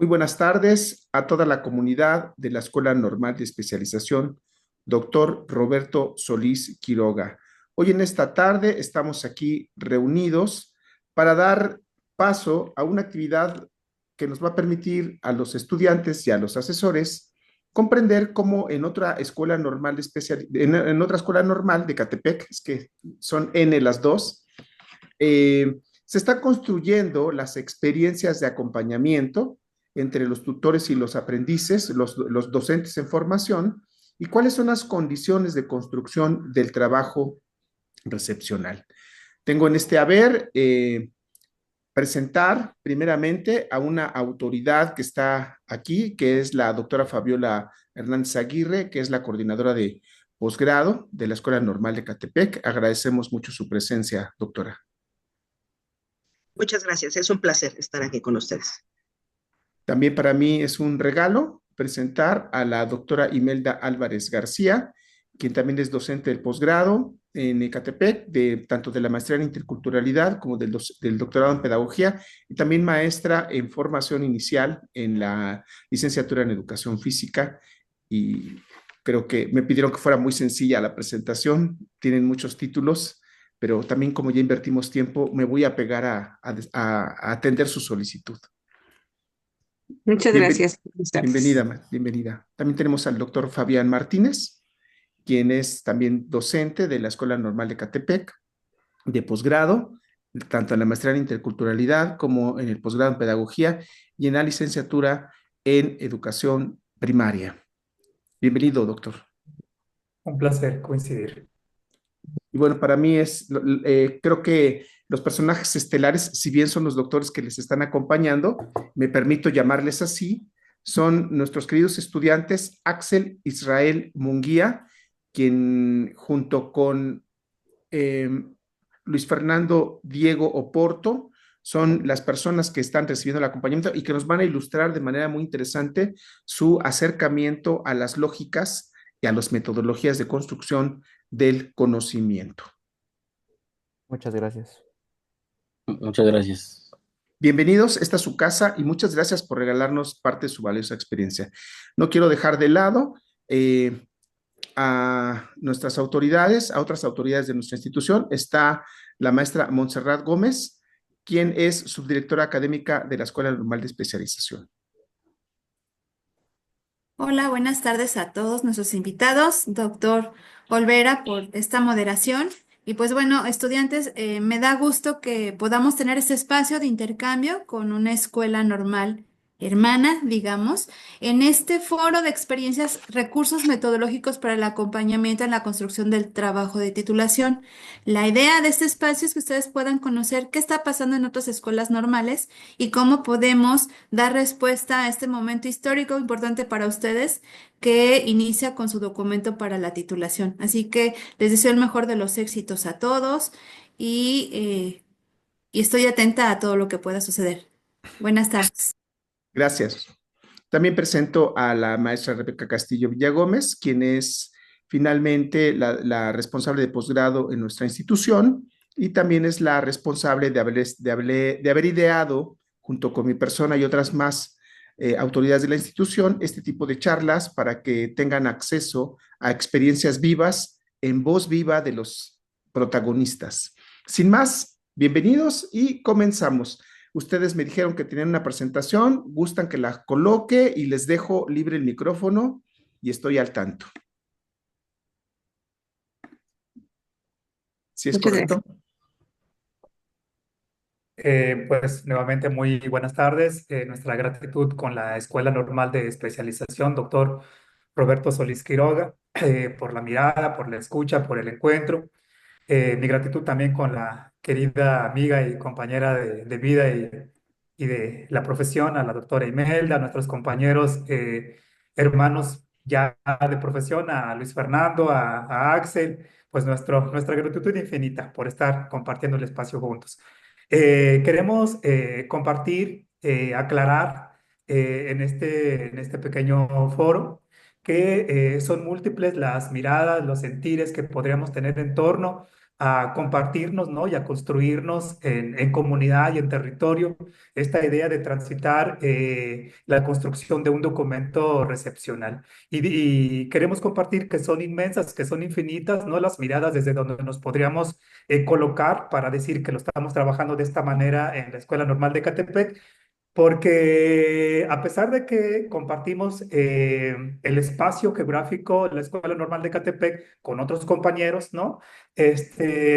Muy buenas tardes a toda la comunidad de la Escuela Normal de Especialización, doctor Roberto Solís Quiroga. Hoy en esta tarde estamos aquí reunidos para dar paso a una actividad que nos va a permitir a los estudiantes y a los asesores comprender cómo en otra escuela normal de en otra escuela normal de Catepec, es que son N las dos, se están construyendo las experiencias de acompañamiento entre los tutores y los aprendices, los docentes en formación, y cuáles son las condiciones de construcción del trabajo recepcional. Tengo en este haber presentar primeramente a una autoridad que está aquí, que es la doctora Fabiola Hernández Aguirre, que es la coordinadora de posgrado de la Escuela Normal de Catepec. Agradecemos mucho su presencia, doctora. Muchas gracias, es un placer estar aquí con ustedes. También para mí es un regalo presentar a la doctora Imelda Álvarez García, quien también es docente del posgrado en Ecatepec, tanto de la maestría en interculturalidad como del doctorado en pedagogía, y también maestra en formación inicial en la licenciatura en educación física. Y creo que me pidieron que fuera muy sencilla la presentación, tienen muchos títulos, pero también como ya invertimos tiempo, me voy a pegar a atender su solicitud. Muchas Bienven- gracias. Buenas tardes. Bienvenida, bienvenida. También tenemos al doctor Fabián Martínez, quien es también docente de la Escuela Normal de Catepec, de posgrado, tanto en la maestría en interculturalidad como en el posgrado en pedagogía y en la licenciatura en educación primaria. Bienvenido, doctor. Un placer coincidir. Y bueno, para mí creo que los personajes estelares, si bien son los doctores que les están acompañando, me permito llamarles así, son nuestros queridos estudiantes Axel Israel Munguía, quien junto con eh, Luis Fernando Diego Oporto son las personas que están recibiendo el acompañamiento y que nos van a ilustrar de manera muy interesante su acercamiento a las lógicas y a las metodologías de construcción del conocimiento. Muchas gracias. Muchas gracias. Bienvenidos, esta es su casa y muchas gracias por regalarnos parte de su valiosa experiencia. No quiero dejar de lado a nuestras autoridades, a otras autoridades de nuestra institución. Está la maestra Montserrat Gómez, quien es subdirectora académica de la Escuela Normal de Especialización. Hola, buenas tardes a todos nuestros invitados, doctor Olvera, por esta moderación. Y pues bueno, estudiantes, me da gusto que podamos tener este espacio de intercambio con una escuela normal hermana, digamos, en este foro de experiencias, recursos metodológicos para el acompañamiento en la construcción del trabajo de titulación. La idea de este espacio es que ustedes puedan conocer qué está pasando en otras escuelas normales y cómo podemos dar respuesta a este momento histórico importante para ustedes que inicia con su documento para la titulación. Así que les deseo el mejor de los éxitos a todos y estoy atenta a todo lo que pueda suceder. Buenas tardes. Gracias. También presento a la maestra Rebeca Castillo Villagómez, quien es finalmente la responsable de posgrado en nuestra institución y también es la responsable de haber ideado, junto con mi persona y otras más autoridades de la institución, este tipo de charlas para que tengan acceso a experiencias vivas en voz viva de los protagonistas. Sin más, bienvenidos y comenzamos. Ustedes me dijeron que tenían una presentación, gustan que la coloque y les dejo libre el micrófono y estoy al tanto. ¿Sí es Muchas gracias. correcto? Pues nuevamente muy buenas tardes. Nuestra gratitud con la Escuela Normal de Especialización, doctor Roberto Solís Quiroga, por la mirada, por la escucha, por el encuentro. Mi gratitud también con la querida amiga y compañera de vida y de la profesión, a la doctora Imelda, a nuestros compañeros, hermanos ya de profesión, a Luis Fernando, a Axel, pues nuestra gratitud infinita por estar compartiendo el espacio juntos. Queremos compartir, aclarar en este pequeño foro que son múltiples las miradas, los sentires que podríamos tener en torno a compartirnos, ¿no? Y a construirnos en comunidad y en territorio esta idea de transitar la construcción de un documento recepcional. Y queremos compartir que son inmensas, que son infinitas, ¿no? Las miradas desde donde nos podríamos colocar para decir que lo estamos trabajando de esta manera en la Escuela Normal de Catepec, porque a pesar de que compartimos el espacio geográfico, la Escuela Normal de Catepec, con otros compañeros, ¿no?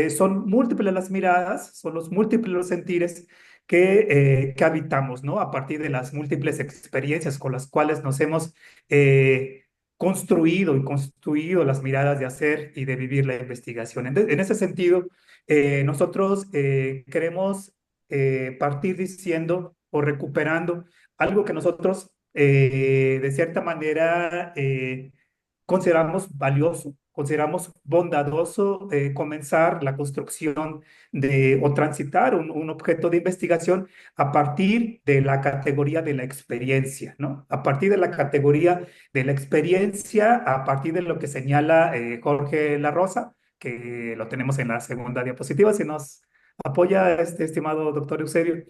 Son múltiples las miradas, son los múltiples los sentires que habitamos, ¿no? A partir de las múltiples experiencias con las cuales nos hemos construido y construido las miradas de hacer y de vivir la investigación. En ese sentido, nosotros queremos partir diciendo o recuperando algo que nosotros de cierta manera consideramos valioso, consideramos bondadoso comenzar la construcción de o transitar un objeto de investigación a partir de la categoría de la experiencia, ¿no? A partir de la categoría de la experiencia, a partir de lo que señala Jorge La Rosa, que lo tenemos en la segunda diapositiva, si nos apoya este estimado doctor Eusebio.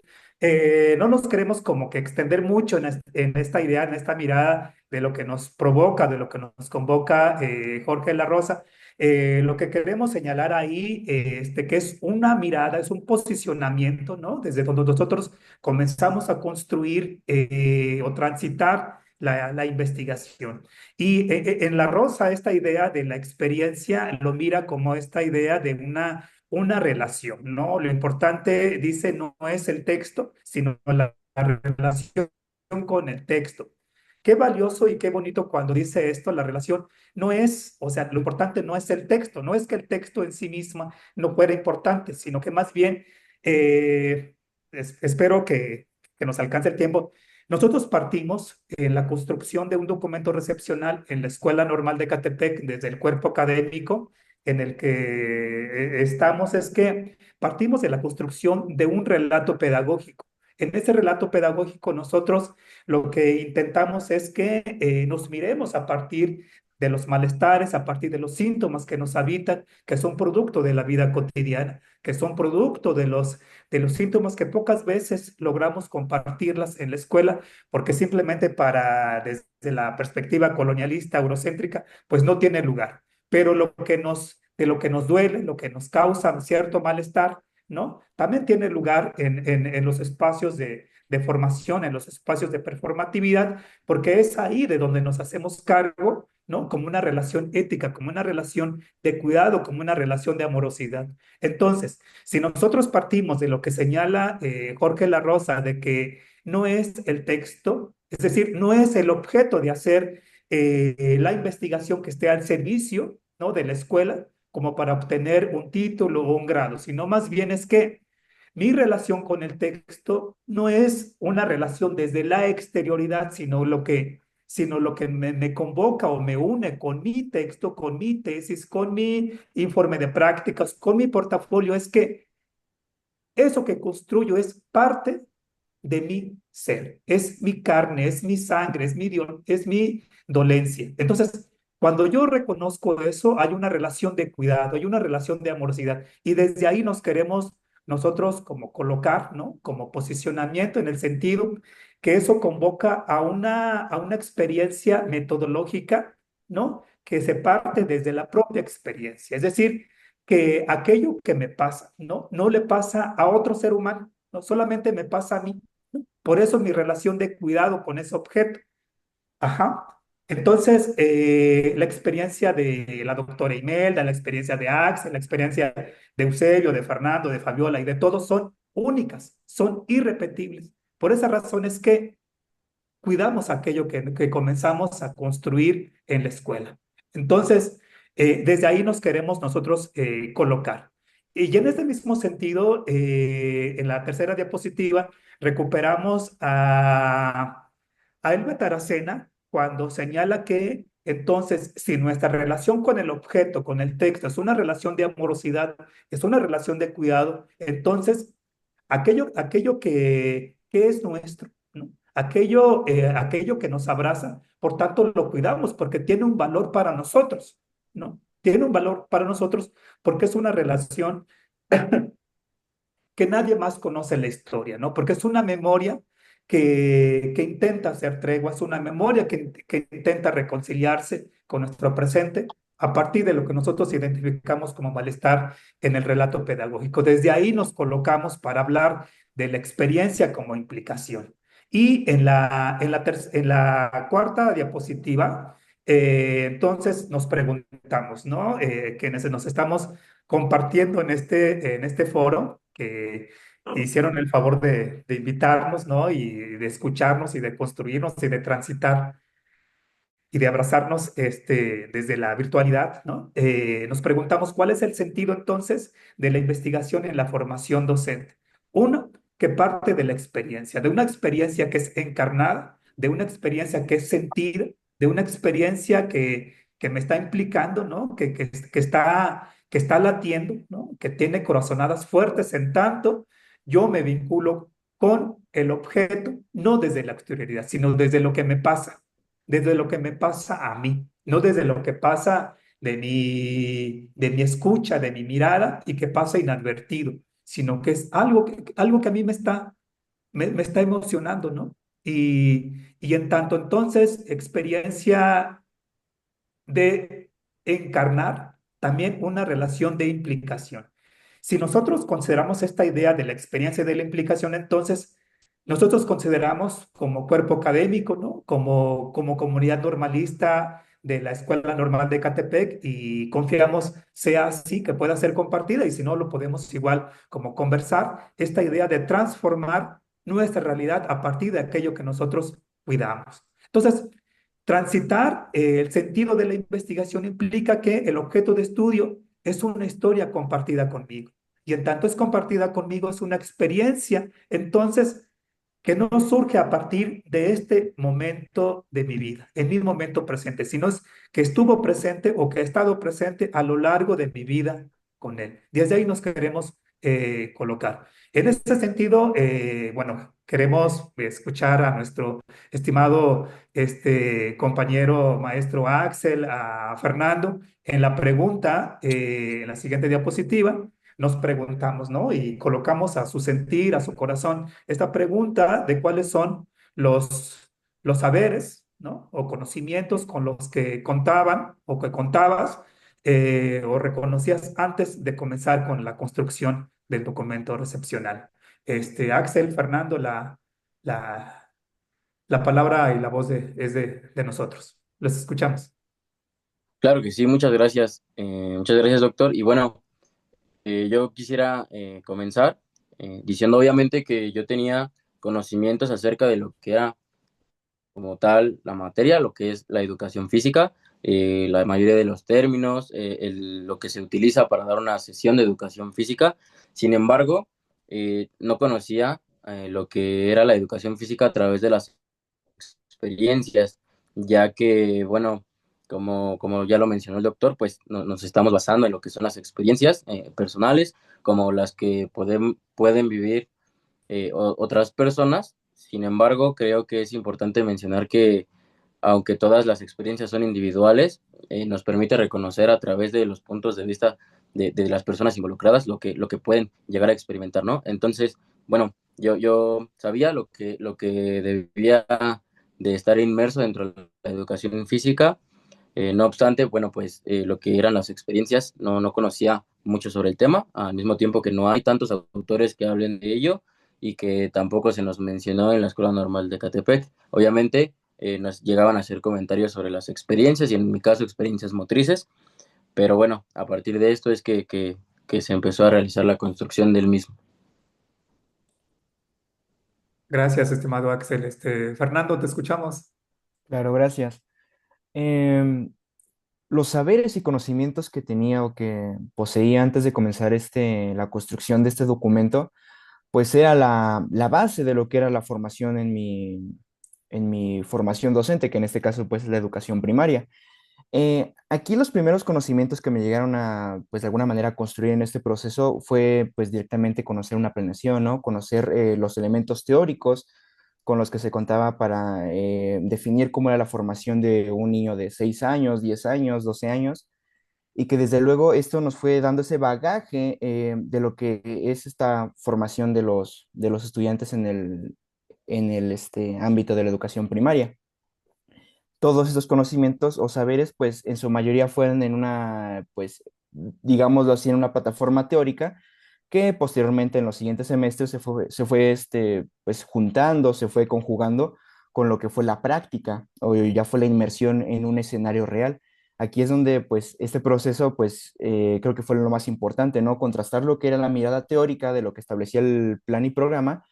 No nos queremos como que extender mucho en esta idea, en esta mirada de lo que nos provoca, de lo que nos convoca Jorge La Rosa. Lo que queremos señalar ahí, que es una mirada, es un posicionamiento, ¿no? Desde donde nosotros comenzamos a construir o transitar la investigación. Y en La Rosa, esta idea de la experiencia lo mira como esta idea de una relación, ¿no? Lo importante, dice, no es el texto, sino la relación con el texto. Qué valioso y qué bonito cuando dice esto, la relación no es, o sea, lo importante no es el texto, no es que el texto en sí misma no fuera importante, sino que más bien, espero que nos alcance el tiempo. Nosotros partimos en la construcción de un documento recepcional en la Escuela Normal de Catepec desde el cuerpo académico en el que estamos, es que partimos de la construcción de un relato pedagógico. En ese relato pedagógico nosotros lo que intentamos es que nos miremos a partir de los malestares, a partir de los síntomas que nos habitan, que son producto de la vida cotidiana, que son producto de los síntomas que pocas veces logramos compartirlas en la escuela, porque simplemente desde la perspectiva colonialista, eurocéntrica, pues no tiene lugar. Pero de lo que nos duele, lo que nos causa cierto malestar, ¿no? También tiene lugar en los espacios de formación, en los espacios de performatividad, porque es ahí de donde nos hacemos cargo, ¿no? Como una relación ética, como una relación de cuidado, como una relación de amorosidad. Entonces, si nosotros partimos de lo que señala Jorge La Rosa, de que no es el texto, es decir, no es el objeto de hacer la investigación que esté al servicio, ¿no? De la escuela, como para obtener un título o un grado, sino más bien es que mi relación con el texto no es una relación desde la exterioridad, sino lo que me convoca o me une con mi texto, con mi tesis, con mi informe de prácticas, con mi portafolio, es que eso que construyo es parte de mi ser, es mi carne, es mi sangre, es mi dolencia. Entonces, cuando yo reconozco eso, hay una relación de cuidado, hay una relación de amorosidad, y desde ahí nos queremos nosotros como colocar, ¿no? Como posicionamiento en el sentido que eso convoca a una experiencia metodológica, ¿no? Que se parte desde la propia experiencia. Es decir, que aquello que me pasa, ¿no? No le pasa a otro ser humano, no solamente me pasa a mí. Por eso mi relación de cuidado con ese objeto. Ajá. Entonces, la experiencia de la doctora Imelda, la experiencia de Axel, la experiencia de Eusebio, de Fernando, de Fabiola y de todos son únicas, son irrepetibles. Por esa razón es que cuidamos aquello que comenzamos a construir en la escuela. Entonces, desde ahí nos queremos nosotros colocar. Y en este mismo sentido, en la tercera diapositiva, recuperamos a Elba Taracena cuando señala que entonces, si nuestra relación con el objeto, con el texto, es una relación de amorosidad, es una relación de cuidado, entonces aquello que es nuestro, ¿no? Aquello que nos abraza, por tanto lo cuidamos porque tiene un valor para nosotros, ¿no? tiene un valor para nosotros porque es una relación que nadie más conoce la historia, ¿no? Porque es una memoria que intenta hacer tregua, es una memoria que intenta reconciliarse con nuestro presente a partir de lo que nosotros identificamos como malestar en el relato pedagógico. Desde ahí nos colocamos para hablar de la experiencia como implicación. Y en la cuarta diapositiva, entonces nos preguntamos, ¿no? Quienes nos estamos compartiendo en este foro, que hicieron el favor de invitarnos, ¿no? Y de escucharnos y de construirnos y de transitar y de abrazarnos desde la virtualidad, ¿no? Nos preguntamos cuál es el sentido entonces de la investigación en la formación docente. Uno, que parte de la experiencia, de una experiencia que es encarnada, de una experiencia que es sentida, de una experiencia que me está implicando, ¿no? Que está latiendo, ¿no? Que tiene corazonadas fuertes en tanto yo me vinculo con el objeto, no desde la exterioridad, sino desde lo que me pasa a mí, no desde lo que pasa de mi escucha, de mi mirada y que pasa inadvertido, sino que es algo que a mí me está emocionando, ¿no? Y en tanto entonces, experiencia de encarnar también una relación de implicación. Si nosotros consideramos esta idea de la experiencia de la implicación, entonces nosotros consideramos como cuerpo académico, ¿no? Como comunidad normalista de la Escuela Normal de Ecatepec y confiamos sea así, que pueda ser compartida y si no, lo podemos igual como conversar, esta idea de transformar nuestra realidad a partir de aquello que nosotros cuidamos. Entonces, transitar el sentido de la investigación implica que el objeto de estudio es una historia compartida conmigo. Y en tanto es compartida conmigo, es una experiencia, entonces, que no surge a partir de este momento de mi vida, en mi momento presente, sino es que estuvo presente o que ha estado presente a lo largo de mi vida con él. Desde ahí nos queremos colocar. En este sentido, bueno, queremos escuchar a nuestro estimado compañero maestro Axel, a Fernando, en la pregunta, en la siguiente diapositiva, nos preguntamos, ¿no? Y colocamos a su sentir, a su corazón, esta pregunta de cuáles son los saberes, ¿no? O conocimientos con los que contaban o que contabas o reconocías antes de comenzar con la construcción del documento recepcional. Axel, Fernando, la, la palabra y la voz es de nosotros. Les escuchamos. Claro que sí, muchas gracias, doctor. Y bueno, yo quisiera comenzar diciendo obviamente que yo tenía conocimientos acerca de lo que era como tal la materia, lo que es la educación física, la mayoría de los términos, lo que se utiliza para dar una sesión de educación física. Sin embargo, no conocía lo que era la educación física a través de las experiencias, ya que, bueno, como ya lo mencionó el doctor, pues nos estamos basando en lo que son las experiencias personales, como las que pueden vivir otras personas. Sin embargo, creo que es importante mencionar que aunque todas las experiencias son individuales, nos permite reconocer a través de los puntos de vista de las personas involucradas lo que pueden llegar a experimentar, ¿no? Entonces, bueno, yo sabía lo que debía de estar inmerso dentro de la educación física. No obstante, bueno, pues lo que eran las experiencias no conocía mucho sobre el tema, al mismo tiempo que no hay tantos autores que hablen de ello y que tampoco se nos mencionó en la Escuela Normal de Ecatepec. Obviamente nos llegaban a hacer comentarios sobre las experiencias y en mi caso experiencias motrices, pero bueno, a partir de esto es que se empezó a realizar la construcción del mismo. Gracias, estimado Axel. Fernando, te escuchamos. Claro, gracias. Em, los saberes y conocimientos que tenía o que poseía antes de comenzar la construcción de este documento, pues era la base de lo que era la formación en mi formación docente, que en este caso pues es la educación primaria. Aquí los primeros conocimientos que me llegaron a, pues de alguna manera, construir en este proceso fue, pues directamente conocer una planeación, ¿no? Conocer los elementos teóricos con los que se contaba para definir cómo era la formación de un niño de 6 años, 10 años, 12 años. y que desde luego esto nos fue dando ese bagaje de lo que es esta formación de los estudiantes en el ámbito de la educación primaria. Todos estos conocimientos o saberes, pues en su mayoría fueron en una, pues, digámoslo así, en una plataforma teórica que posteriormente en los siguientes semestres se fue pues, juntando, se fue conjugando con lo que fue la práctica o ya fue la inmersión en un escenario real. Aquí es donde, pues, este proceso, pues, creo que fue lo más importante, ¿no? Contrastar lo que era la mirada teórica de lo que establecía el plan y programa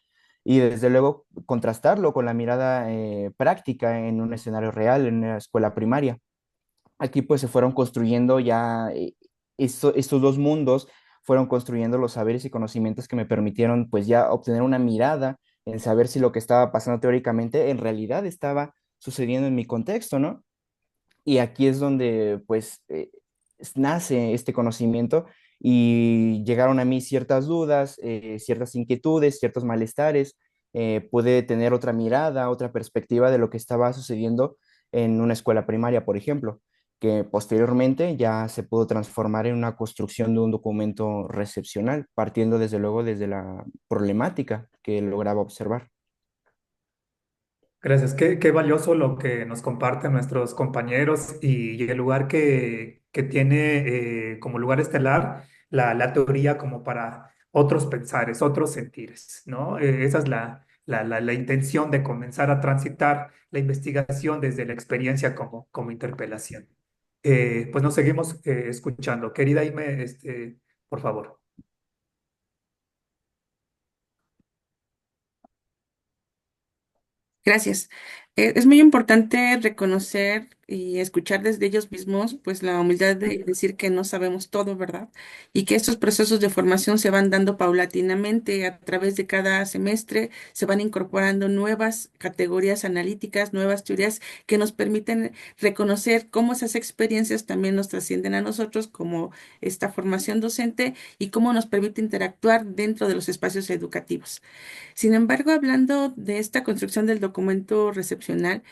y desde luego contrastarlo con la mirada práctica en un escenario real, en una escuela primaria. Aquí pues se fueron construyendo ya estos dos mundos, fueron construyendo los saberes y conocimientos que me permitieron pues ya obtener una mirada en saber si lo que estaba pasando teóricamente en realidad estaba sucediendo en mi contexto, ¿no? Y aquí es donde pues nace este conocimiento y llegaron a mí ciertas dudas, ciertas inquietudes, ciertos malestares. Pude tener otra mirada, otra perspectiva de lo que estaba sucediendo en una escuela primaria, por ejemplo, que posteriormente ya se pudo transformar en una construcción de un documento recepcional, partiendo desde luego desde la problemática que lograba observar. Gracias. Qué valioso lo que nos comparten nuestros compañeros y el lugar que tiene como lugar estelar la teoría como para otros pensares, otros sentires, ¿no? Esa es la intención de comenzar a transitar la investigación desde la experiencia como interpelación. Pues nos seguimos escuchando. Querida Ime, por favor. Gracias. Es muy importante reconocer y escuchar desde ellos mismos, pues la humildad de decir que no sabemos todo, ¿verdad? Y que estos procesos de formación se van dando paulatinamente a través de cada semestre, se van incorporando nuevas categorías analíticas, nuevas teorías que nos permiten reconocer cómo esas experiencias también nos trascienden a nosotros como esta formación docente y cómo nos permite interactuar dentro de los espacios educativos. Sin embargo, hablando de esta construcción del documento recepcional,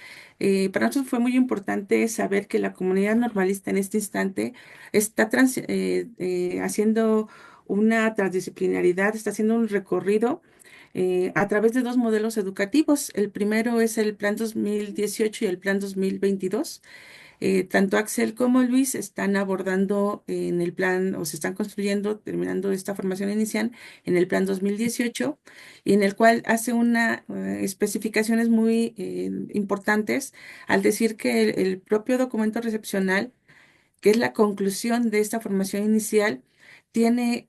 para nosotros fue muy importante saber que la comunidad normalista en este instante está haciendo una transdisciplinaridad, está haciendo un recorrido a través de dos modelos educativos. El primero es el Plan 2018 y el Plan 2022. Tanto Axel como Luis están abordando en el plan o se están construyendo, terminando esta formación inicial en el plan 2018 y en el cual hace una especificaciones muy importantes al decir que el propio documento recepcional, que es la conclusión de esta formación inicial, tiene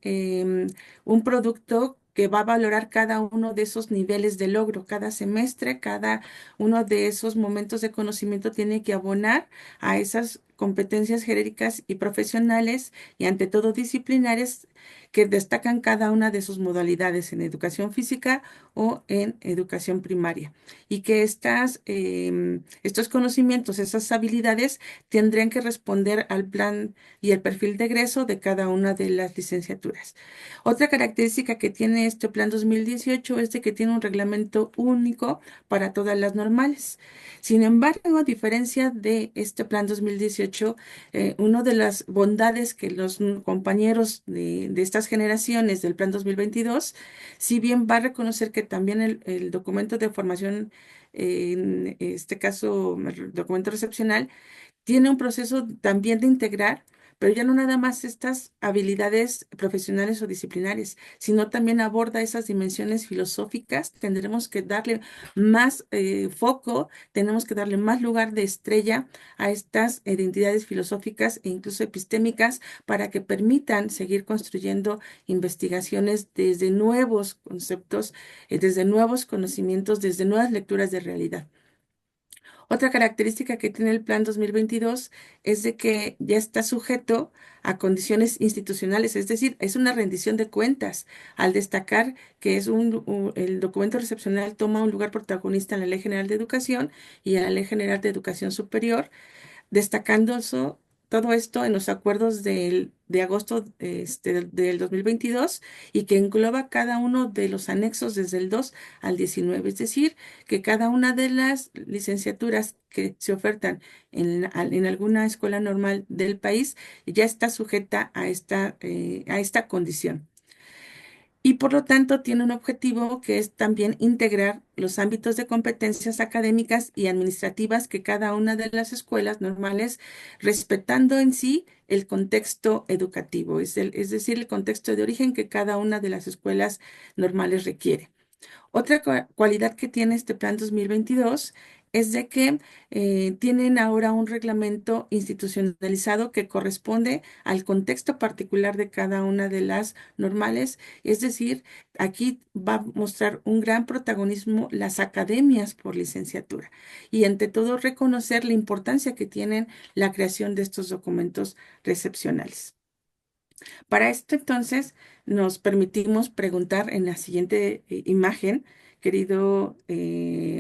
un producto que va a valorar cada uno de esos niveles de logro. Cada semestre, cada uno de esos momentos de conocimiento tiene que abonar a esas competencias genéricas y profesionales y ante todo disciplinares que destacan cada una de sus modalidades en educación física o en educación primaria. Y que estos conocimientos, esas habilidades, tendrían que responder al plan y el perfil de egreso de cada una de las licenciaturas. Otra característica que tiene este plan 2018 es de que tiene un reglamento único para todas las normales. Sin embargo, a diferencia de este plan 2018, una de las bondades que los compañeros de estas generaciones del plan 2022, si bien va a reconocer que también el documento de formación, en este caso, el documento recepcional, tiene un proceso también de integrar, pero ya no nada más estas habilidades profesionales o disciplinarias, sino también aborda esas dimensiones filosóficas. Tendremos que darle más foco, tenemos que darle más lugar de estrella a estas identidades filosóficas e incluso epistémicas para que permitan seguir construyendo investigaciones desde nuevos conceptos, desde nuevos conocimientos, desde nuevas lecturas de realidad. Otra característica que tiene el Plan 2022 es de que ya está sujeto a condiciones institucionales, es decir, es una rendición de cuentas al destacar que el documento recepcional toma un lugar protagonista en la Ley General de Educación y en la Ley General de Educación Superior, destacando todo esto en los acuerdos de agosto del 2022 y que engloba cada uno de los anexos desde el 2 al 19. Es decir, que cada una de las licenciaturas que se ofertan en alguna escuela normal del país ya está sujeta a esta condición. Y por lo tanto tiene un objetivo que es también integrar los ámbitos de competencias académicas y administrativas que cada una de las escuelas normales, respetando en sí el contexto educativo, es decir, el contexto de origen que cada una de las escuelas normales requiere. Otra cualidad que tiene este plan 2022 es de que tienen ahora un reglamento institucionalizado que corresponde al contexto particular de cada una de las normales. Es decir, aquí va a mostrar un gran protagonismo las academias por licenciatura y ante todo reconocer la importancia que tienen la creación de estos documentos recepcionales. Para esto, entonces, nos permitimos preguntar en la siguiente imagen, querido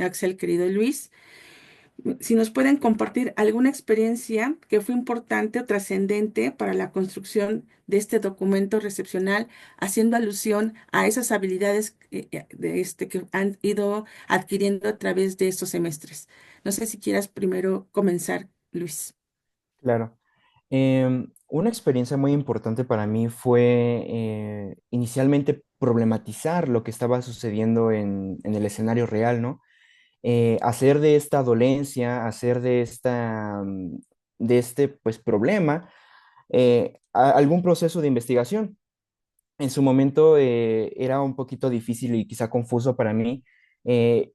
Axel, querido Luis, si nos pueden compartir alguna experiencia que fue importante o trascendente para la construcción de este documento recepcional, haciendo alusión a esas habilidades que han ido adquiriendo a través de estos semestres. No sé si quieras primero comenzar, Luis. Claro. Una experiencia muy importante para mí fue inicialmente problematizar lo que estaba sucediendo en el escenario real, ¿no? Hacer de esta dolencia, hacer de de este pues problema algún proceso de investigación. En su momento era un poquito difícil y quizá confuso para mí eh,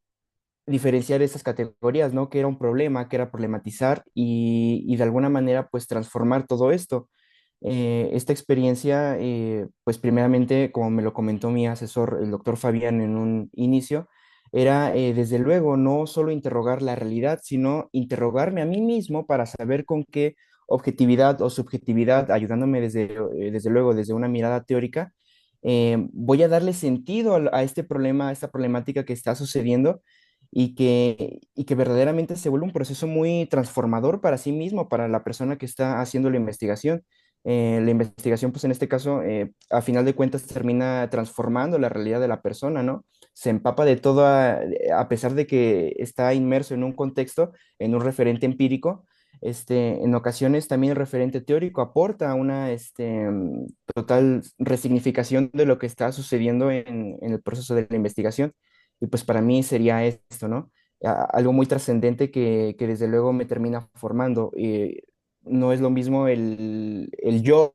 diferenciar esas categorías, ¿no? Que era un problema, que era problematizar y de alguna manera pues transformar todo esto. Esta experiencia, pues primeramente, como me lo comentó mi asesor, el doctor Fabián, en un inicio, era desde luego no solo interrogar la realidad, sino interrogarme a mí mismo para saber con qué objetividad o subjetividad, ayudándome desde luego desde una mirada teórica, voy a darle sentido a este problema, a esta problemática que está sucediendo y que verdaderamente se vuelve un proceso muy transformador para sí mismo, para la persona que está haciendo la investigación. La investigación, pues en este caso, a final de cuentas termina transformando la realidad de la persona, ¿no? Se empapa de todo, a pesar de que está inmerso en un contexto, en un referente empírico, en ocasiones también el referente teórico aporta una total resignificación de lo que está sucediendo en el proceso de la investigación. Y pues para mí sería esto, ¿no? Algo muy trascendente que desde luego me termina formando. No es lo mismo el yo,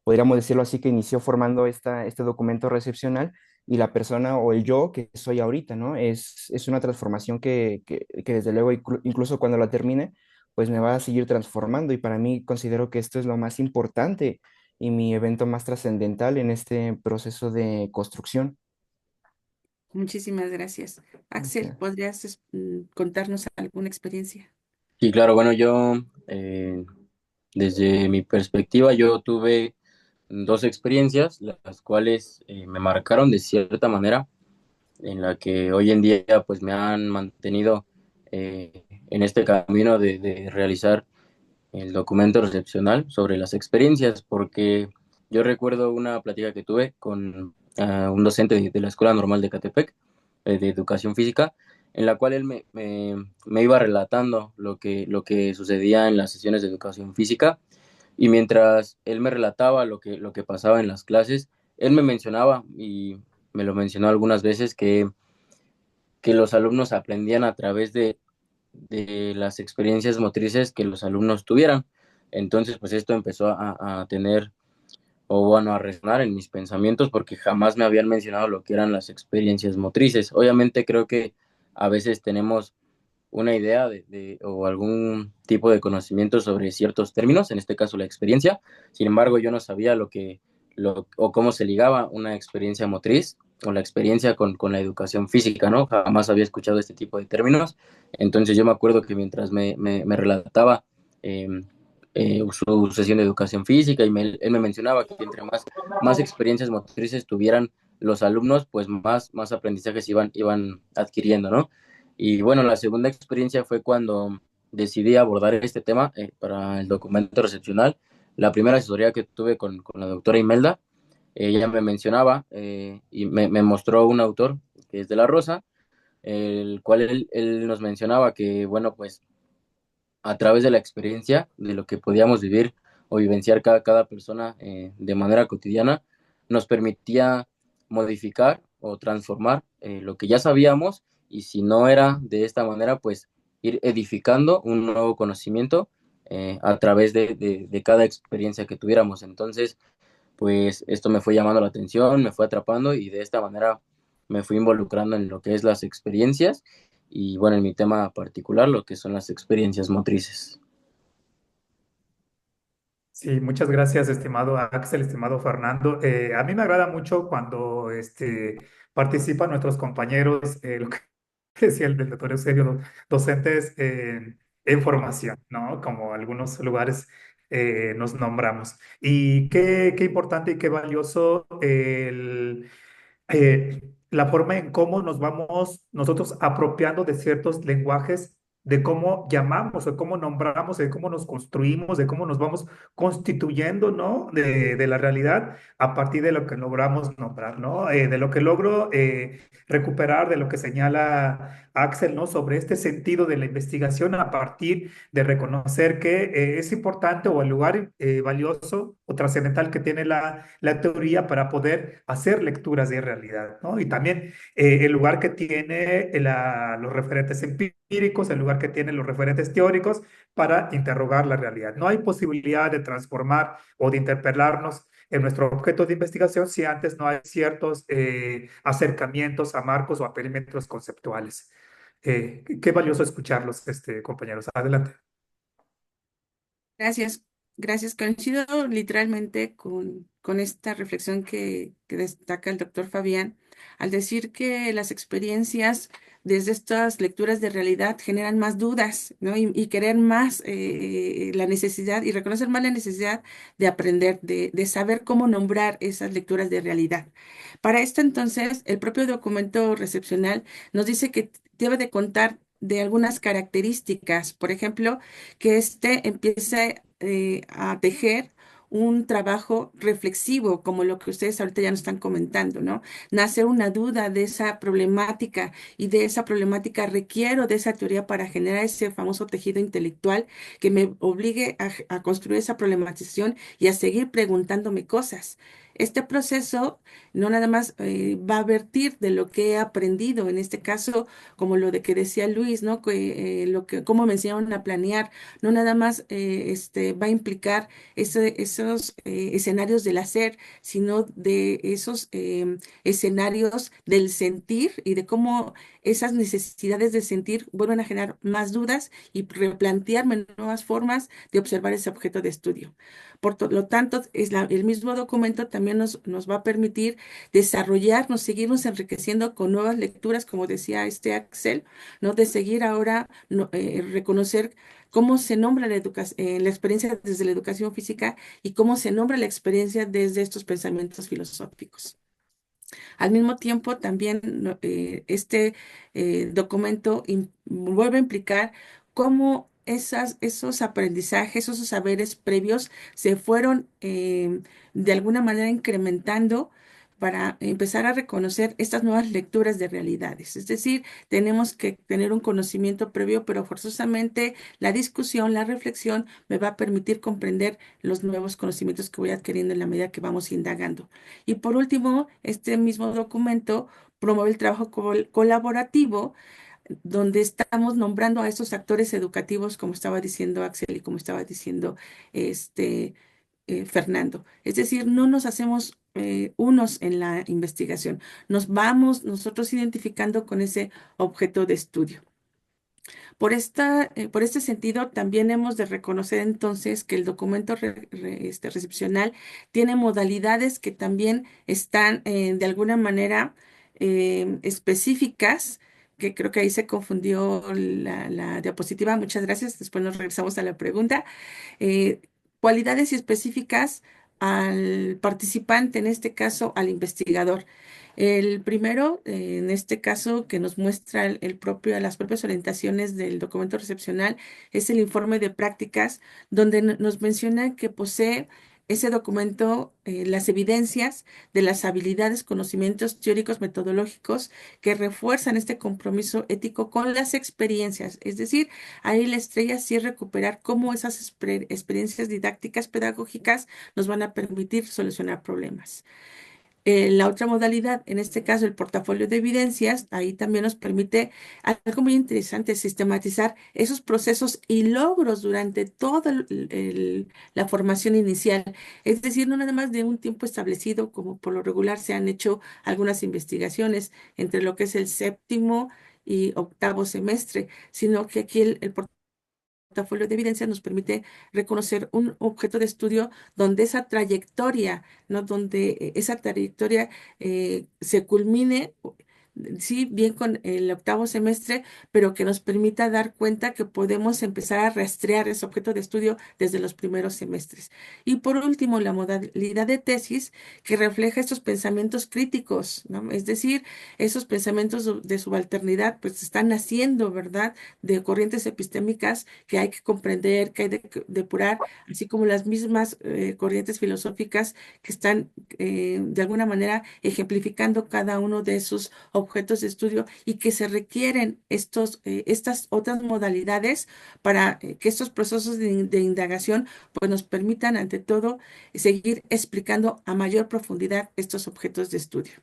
podríamos decirlo así, que inició formando este documento recepcional y la persona o el yo que soy ahorita, ¿no? Es una transformación que desde luego, incluso cuando la termine, pues me va a seguir transformando y para mí considero que esto es lo más importante y mi evento más trascendental en este proceso de construcción. Muchísimas gracias. Axel, Ok. ¿podrías contarnos alguna experiencia? Y claro, bueno, yo, desde mi perspectiva, yo tuve dos experiencias, las cuales me marcaron de cierta manera, en la que hoy en día pues me han mantenido en este camino de realizar el documento recepcional sobre las experiencias, porque yo recuerdo una plática que tuve con un docente de la Escuela Normal de Catepec, de Educación Física, en la cual él me iba relatando lo que sucedía en las sesiones de Educación Física, y mientras él me relataba lo que pasaba en las clases, él me mencionaba, y me lo mencionó algunas veces, que los alumnos aprendían a través de las experiencias motrices que los alumnos tuvieran. Entonces, pues esto empezó a tener, o bueno, a resonar en mis pensamientos porque jamás me habían mencionado lo que eran las experiencias motrices. Obviamente creo que a veces tenemos una idea o algún tipo de conocimiento sobre ciertos términos, en este caso la experiencia. Sin embargo, yo no sabía o cómo se ligaba una experiencia motriz o la experiencia con la educación física, ¿no? Jamás había escuchado este tipo de términos. Entonces yo me acuerdo que mientras me relataba eh, su sesión de educación física él me mencionaba que entre más experiencias motrices tuvieran los alumnos, pues más aprendizajes iban adquiriendo, ¿no? Y bueno, la segunda experiencia fue cuando decidí abordar este tema para el documento recepcional. La primera asesoría que tuve con la doctora Imelda, ella me mencionaba y me mostró un autor que es de la Rosa, el cual él nos mencionaba que, bueno, pues a través de la experiencia, de lo que podíamos vivir o vivenciar cada persona de manera cotidiana, nos permitía modificar o transformar lo que ya sabíamos, y si no era de esta manera, pues ir edificando un nuevo conocimiento a través de cada experiencia que tuviéramos. Entonces, pues esto me fue llamando la atención, me fue atrapando, y de esta manera me fui involucrando en lo que es las experiencias y, bueno, en mi tema particular, lo que son las experiencias motrices. Sí, muchas gracias, estimado Axel, estimado Fernando. A mí me agrada mucho cuando participan nuestros compañeros, lo que decía el doctor Eusebio, docentes en formación, ¿no? Como algunos lugares nos nombramos. Y qué importante y qué valioso la forma en cómo nos vamos nosotros apropiando de ciertos lenguajes, de cómo llamamos, de cómo nombramos, de cómo nos construimos, de cómo nos vamos constituyendo, ¿no? De la realidad a partir de lo que logramos nombrar, ¿no? De lo que logro recuperar, de lo que señala Axel, ¿no? Sobre este sentido de la investigación a partir de reconocer que es importante o el lugar valioso o trascendental que tiene la teoría para poder hacer lecturas de realidad, ¿no? Y también el lugar que tiene los referentes empíricos, el lugar que tiene los referentes teóricos para interrogar la realidad. No hay posibilidad de transformar o de interpelarnos en nuestro objeto de investigación si antes no hay ciertos acercamientos a marcos o a perímetros conceptuales. Qué valioso escucharlos, compañeros. Adelante. Gracias, gracias. Coincido literalmente con esta reflexión que destaca el doctor Fabián al decir que las experiencias desde estas lecturas de realidad generan más dudas, ¿no? Y querer más la necesidad y reconocer más la necesidad de aprender, de saber cómo nombrar esas lecturas de realidad. Para esto, entonces, el propio documento recepcional nos dice que debe de contar de algunas características, por ejemplo, que éste empiece a tejer un trabajo reflexivo, como lo que ustedes ahorita ya nos están comentando, ¿no? Nace una duda de esa problemática y de esa problemática requiero de esa teoría para generar ese famoso tejido intelectual que me obligue a construir esa problematización y a seguir preguntándome cosas. Este proceso no nada más va a vertir de lo que he aprendido, en este caso, como lo de que decía Luis, ¿no? Cómo me enseñaron a planear, no nada más va a implicar esos escenarios del hacer, sino de esos escenarios del sentir y de cómo esas necesidades de sentir vuelven a generar más dudas y replantearme nuevas formas de observar ese objeto de estudio. Lo tanto, el mismo documento también nos va a permitir desarrollarnos, seguirnos enriqueciendo con nuevas lecturas, como decía este Axel, ¿no? De seguir ahora, reconocer cómo se nombra la experiencia desde la educación física y cómo se nombra la experiencia desde estos pensamientos filosóficos. Al mismo tiempo, también este documento vuelve a implicar cómo esos aprendizajes, esos saberes previos se fueron de alguna manera incrementando para empezar a reconocer estas nuevas lecturas de realidades. Es decir, tenemos que tener un conocimiento previo, pero forzosamente la discusión, la reflexión me va a permitir comprender los nuevos conocimientos que voy adquiriendo en la medida que vamos indagando. Y por último, este mismo documento promueve el trabajo colaborativo, donde estamos nombrando a estos actores educativos, como estaba diciendo Axel y como estaba diciendo este, Fernando. Es decir, no nos hacemos unos en la investigación, nos vamos nosotros identificando con ese objeto de estudio. Por este sentido, también hemos de reconocer entonces que el documento recepcional tiene modalidades que también están de alguna manera específicas, que creo que ahí se confundió la diapositiva. Muchas gracias. Después nos regresamos a la pregunta. Cualidades específicas al participante, en este caso al investigador. El primero, en este caso, que nos muestra las propias orientaciones del documento recepcional, es el informe de prácticas, donde nos menciona que posee ese documento las evidencias de las habilidades, conocimientos teóricos, metodológicos que refuerzan este compromiso ético con las experiencias. Es decir, ahí la estrella sí es recuperar cómo esas experiencias didácticas pedagógicas nos van a permitir solucionar problemas. La otra modalidad, en este caso el portafolio de evidencias, ahí también nos permite algo muy interesante, sistematizar esos procesos y logros durante toda la formación inicial. Es decir, no nada más de un tiempo establecido, como por lo regular se han hecho algunas investigaciones entre lo que es el séptimo y octavo semestre, sino que aquí el portafolio de evidencia nos permite reconocer un objeto de estudio donde esa trayectoria, ¿no? Donde esa trayectoria se culmine, sí, bien con el octavo semestre, pero que nos permita dar cuenta que podemos empezar a rastrear ese objeto de estudio desde los primeros semestres. Y por último, la modalidad de tesis que refleja estos pensamientos críticos, ¿no? Es decir, esos pensamientos de subalternidad, pues están naciendo, ¿verdad? De corrientes epistémicas que hay que comprender, que hay que depurar, así como las mismas corrientes filosóficas que están de alguna manera ejemplificando cada uno de esos objetos de estudio y que se requieren estas otras modalidades para que estos procesos de indagación pues nos permitan ante todo seguir explicando a mayor profundidad estos objetos de estudio.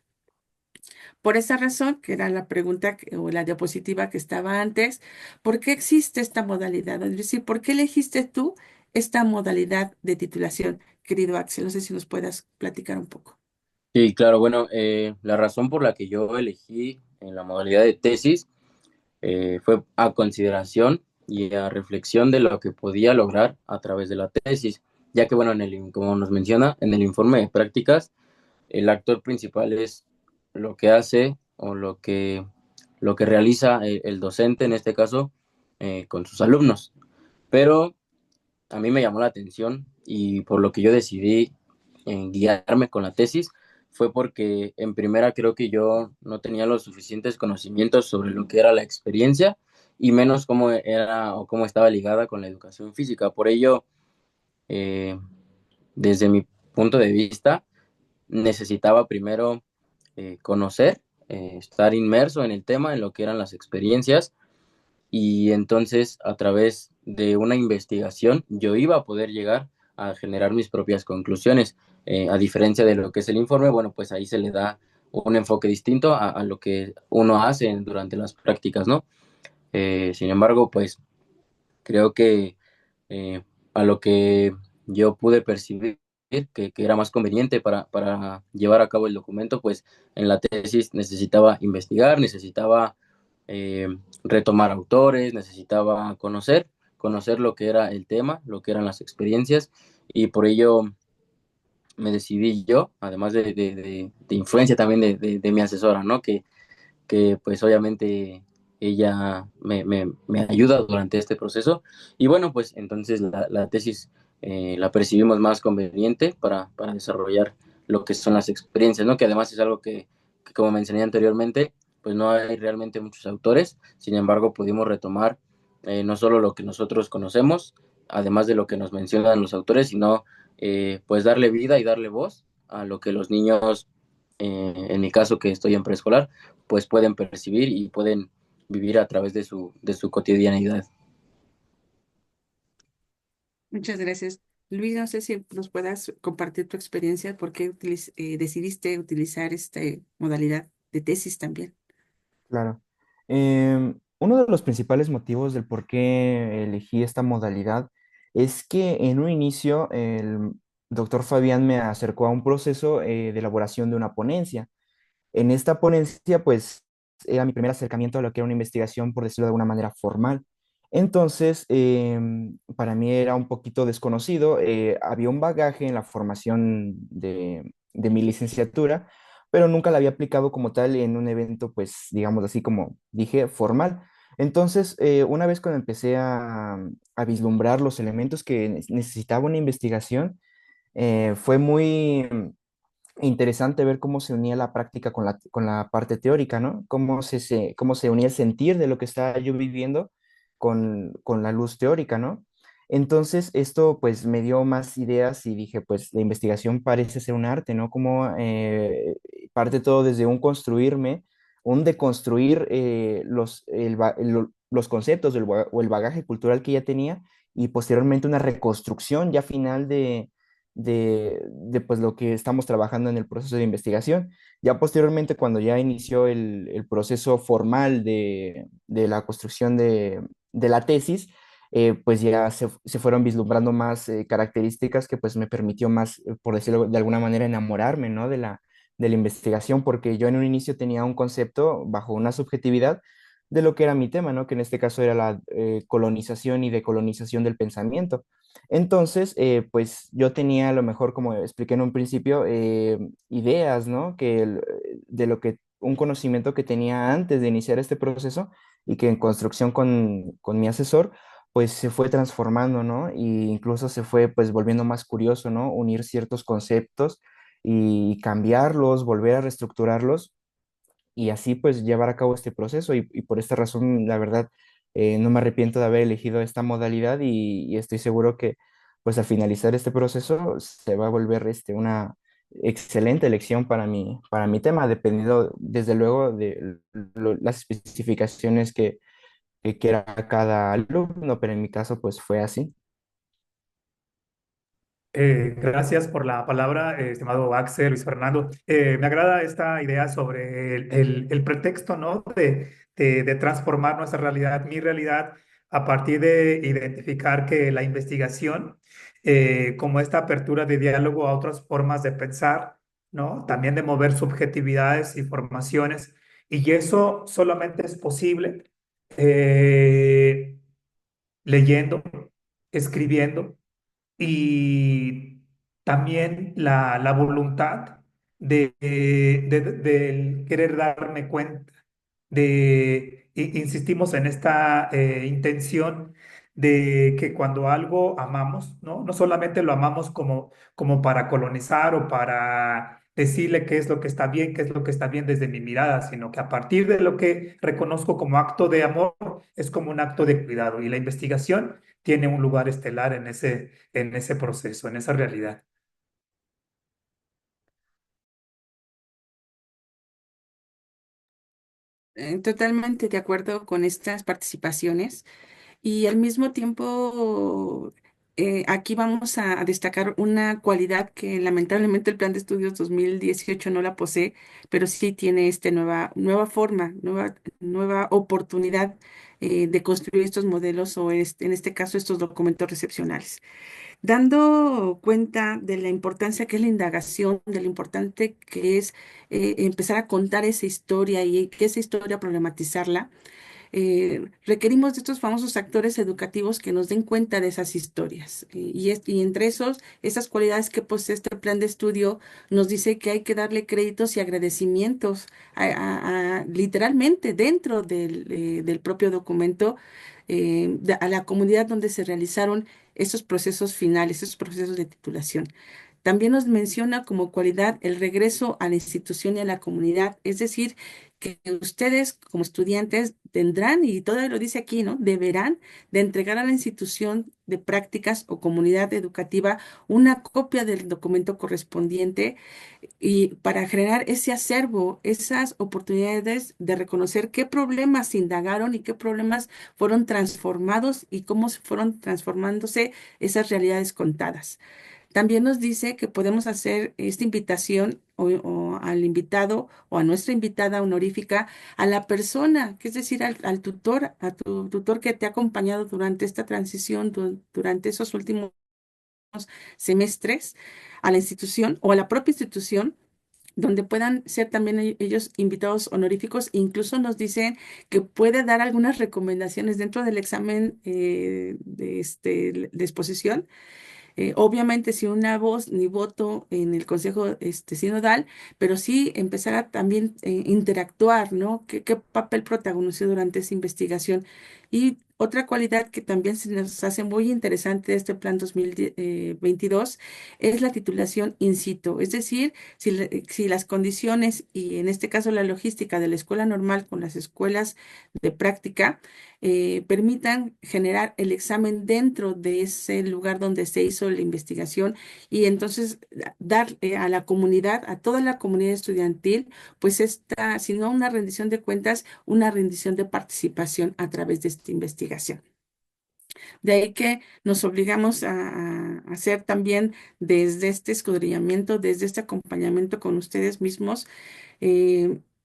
Por esa razón, que era la pregunta o la diapositiva que estaba antes, ¿por qué existe esta modalidad? Es decir, ¿por qué elegiste tú esta modalidad de titulación, querido Axel? No sé si nos puedas platicar un poco. Sí, claro, bueno, la razón por la que yo elegí en la modalidad de tesis fue a consideración y a reflexión de lo que podía lograr a través de la tesis, ya que, bueno, como nos menciona, en el informe de prácticas, el actor principal es lo que hace o lo que realiza el docente, en este caso, con sus alumnos. Pero a mí me llamó la atención y por lo que yo decidí guiarme con la tesis fue porque en primera creo que yo no tenía los suficientes conocimientos sobre lo que era la experiencia y menos cómo era o cómo estaba ligada con la educación física. Por ello, eh, desde mi punto de vista, necesitaba primero conocer, estar inmerso en el tema, en lo que eran las experiencias y entonces a través de una investigación yo iba a poder llegar a generar mis propias conclusiones. A diferencia de lo que es el informe, bueno, pues ahí se le da un enfoque distinto a lo que uno hace durante las prácticas, ¿no? Sin embargo, pues creo que eh, a lo que yo pude percibir que era más conveniente para llevar a cabo el documento, pues en la tesis necesitaba investigar, necesitaba eh, retomar autores, necesitaba conocer lo que era el tema, lo que eran las experiencias, y por ello me decidí yo, además de influencia también de mi asesora, ¿no? Que pues obviamente ella me ayuda durante este proceso. Y bueno, pues entonces la tesis la percibimos más conveniente para desarrollar lo que son las experiencias, ¿no? Que además es algo que como mencioné anteriormente, pues no hay realmente muchos autores, sin embargo pudimos retomar no solo lo que nosotros conocemos, además de lo que nos mencionan los autores, sino pues darle vida y darle voz a lo que los niños, en mi caso que estoy en preescolar, pues pueden percibir y pueden vivir a través de su cotidianidad. Muchas gracias. Luis, no sé si nos puedas compartir tu experiencia, por qué decidiste utilizar esta modalidad de tesis también. Claro. Uno de los principales motivos del por qué elegí esta modalidad es que en un inicio el doctor Fabián me acercó a un proceso de elaboración de una ponencia. En esta ponencia, pues, era mi primer acercamiento a lo que era una investigación, por decirlo de alguna manera, formal. Entonces, para mí era un poquito desconocido. Había un bagaje en la formación de mi licenciatura, pero nunca la había aplicado como tal en un evento, pues, digamos así como dije, formal. Entonces, una vez cuando empecé a vislumbrar los elementos que necesitaba una investigación, Fue muy interesante ver cómo se unía la práctica con la parte teórica, ¿no? Cómo se unía el sentir de lo que estaba yo viviendo con la luz teórica, ¿no? Entonces, esto pues me dio más ideas y dije, pues la investigación parece ser un arte, ¿no? Como parte todo desde un construirme, un deconstruir los conceptos o el bagaje cultural que ya tenía y posteriormente una reconstrucción ya final de pues lo que estamos trabajando en el proceso de investigación. Ya posteriormente, cuando ya inició el proceso formal de la construcción de la tesis, pues ya se fueron vislumbrando más características que pues me permitió más, por decirlo de alguna manera, enamorarme, ¿no? De la investigación, porque yo en un inicio tenía un concepto bajo una subjetividad de lo que era mi tema, ¿no? Que en este caso era la colonización y decolonización del pensamiento. Entonces, pues yo tenía a lo mejor, como expliqué en un principio, ideas, ¿no? De lo que, un conocimiento que tenía antes de iniciar este proceso y que en construcción con mi asesor, pues se fue transformando, ¿no? Y incluso se fue pues volviendo más curioso, ¿no? Unir ciertos conceptos y cambiarlos, volver a reestructurarlos y así pues llevar a cabo este proceso y por esta razón la verdad no me arrepiento de haber elegido esta modalidad y estoy seguro que pues al finalizar este proceso se va a volver una excelente elección para mi tema, dependiendo desde luego de las especificaciones que quiera cada alumno, pero en mi caso pues fue así. Gracias por la palabra, estimado Axel, Luis Fernando. Me agrada esta idea sobre el pretexto, ¿no? De transformar nuestra realidad, mi realidad, a partir de identificar que la investigación, como esta apertura de diálogo a otras formas de pensar, ¿no? También de mover subjetividades y formaciones. Y eso solamente es posible eh, leyendo, escribiendo y también la voluntad del querer darme cuenta, insistimos en esta intención de que cuando algo amamos, ¿no? No solamente lo amamos como para colonizar o para decirle qué es lo que está bien, qué es lo que está bien desde mi mirada, sino que a partir de lo que reconozco como acto de amor, es como un acto de cuidado. Y la investigación tiene un lugar estelar en ese proceso, en esa realidad. Totalmente de acuerdo con estas participaciones. Y al mismo tiempo, aquí vamos a destacar una cualidad que lamentablemente el Plan de Estudios 2018 no la posee, pero sí tiene nueva forma, nueva oportunidad de construir estos modelos o en este caso estos documentos recepcionales. Dando cuenta de la importancia que es la indagación, de lo importante que es empezar a contar esa historia y que esa historia problematizarla, requerimos de estos famosos actores educativos que nos den cuenta de esas historias. Y entre esas cualidades que posee este plan de estudio, nos dice que hay que darle créditos y agradecimientos literalmente dentro del propio documento, a la comunidad donde se realizaron esos procesos finales, esos procesos de titulación. También nos menciona como cualidad el regreso a la institución y a la comunidad, es decir, que ustedes como estudiantes tendrán, y todavía lo dice aquí, ¿no? Deberán de entregar a la institución de prácticas o comunidad educativa una copia del documento correspondiente y para generar ese acervo, esas oportunidades de reconocer qué problemas indagaron y qué problemas fueron transformados y cómo fueron transformándose esas realidades contadas. También nos dice que podemos hacer esta invitación o al invitado o a nuestra invitada honorífica, a la persona, que es decir, al tutor, a tu tutor que te ha acompañado durante esta transición, durante esos últimos semestres, a la institución o a la propia institución donde puedan ser también ellos invitados honoríficos. Incluso nos dicen que puede dar algunas recomendaciones dentro del examen de exposición, obviamente sin una voz ni voto en el Consejo Sinodal, pero sí empezar a también interactuar, ¿no? ¿Qué papel protagonizó durante esa investigación? Y Otra cualidad que también se nos hace muy interesante de este plan 2022 es la titulación in situ, es decir, si las condiciones y en este caso la logística de la escuela normal con las escuelas de práctica permitan generar el examen dentro de ese lugar donde se hizo la investigación y entonces dar a la comunidad, a toda la comunidad estudiantil, pues esta, si no una rendición de cuentas, una rendición de participación a través de esta investigación. De ahí que nos obligamos a hacer también desde este escudriñamiento, desde este acompañamiento con ustedes mismos,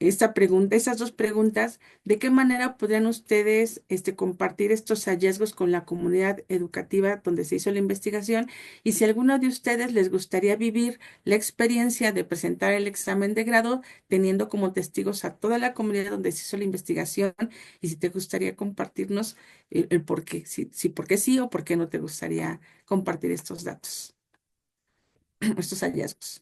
esta pregunta, esas dos preguntas, ¿de qué manera podrían ustedes compartir estos hallazgos con la comunidad educativa donde se hizo la investigación? Y si a alguno de ustedes les gustaría vivir la experiencia de presentar el examen de grado, teniendo como testigos a toda la comunidad donde se hizo la investigación, y si te gustaría compartirnos el por qué, si por qué sí o por qué no te gustaría compartir estos datos, estos hallazgos.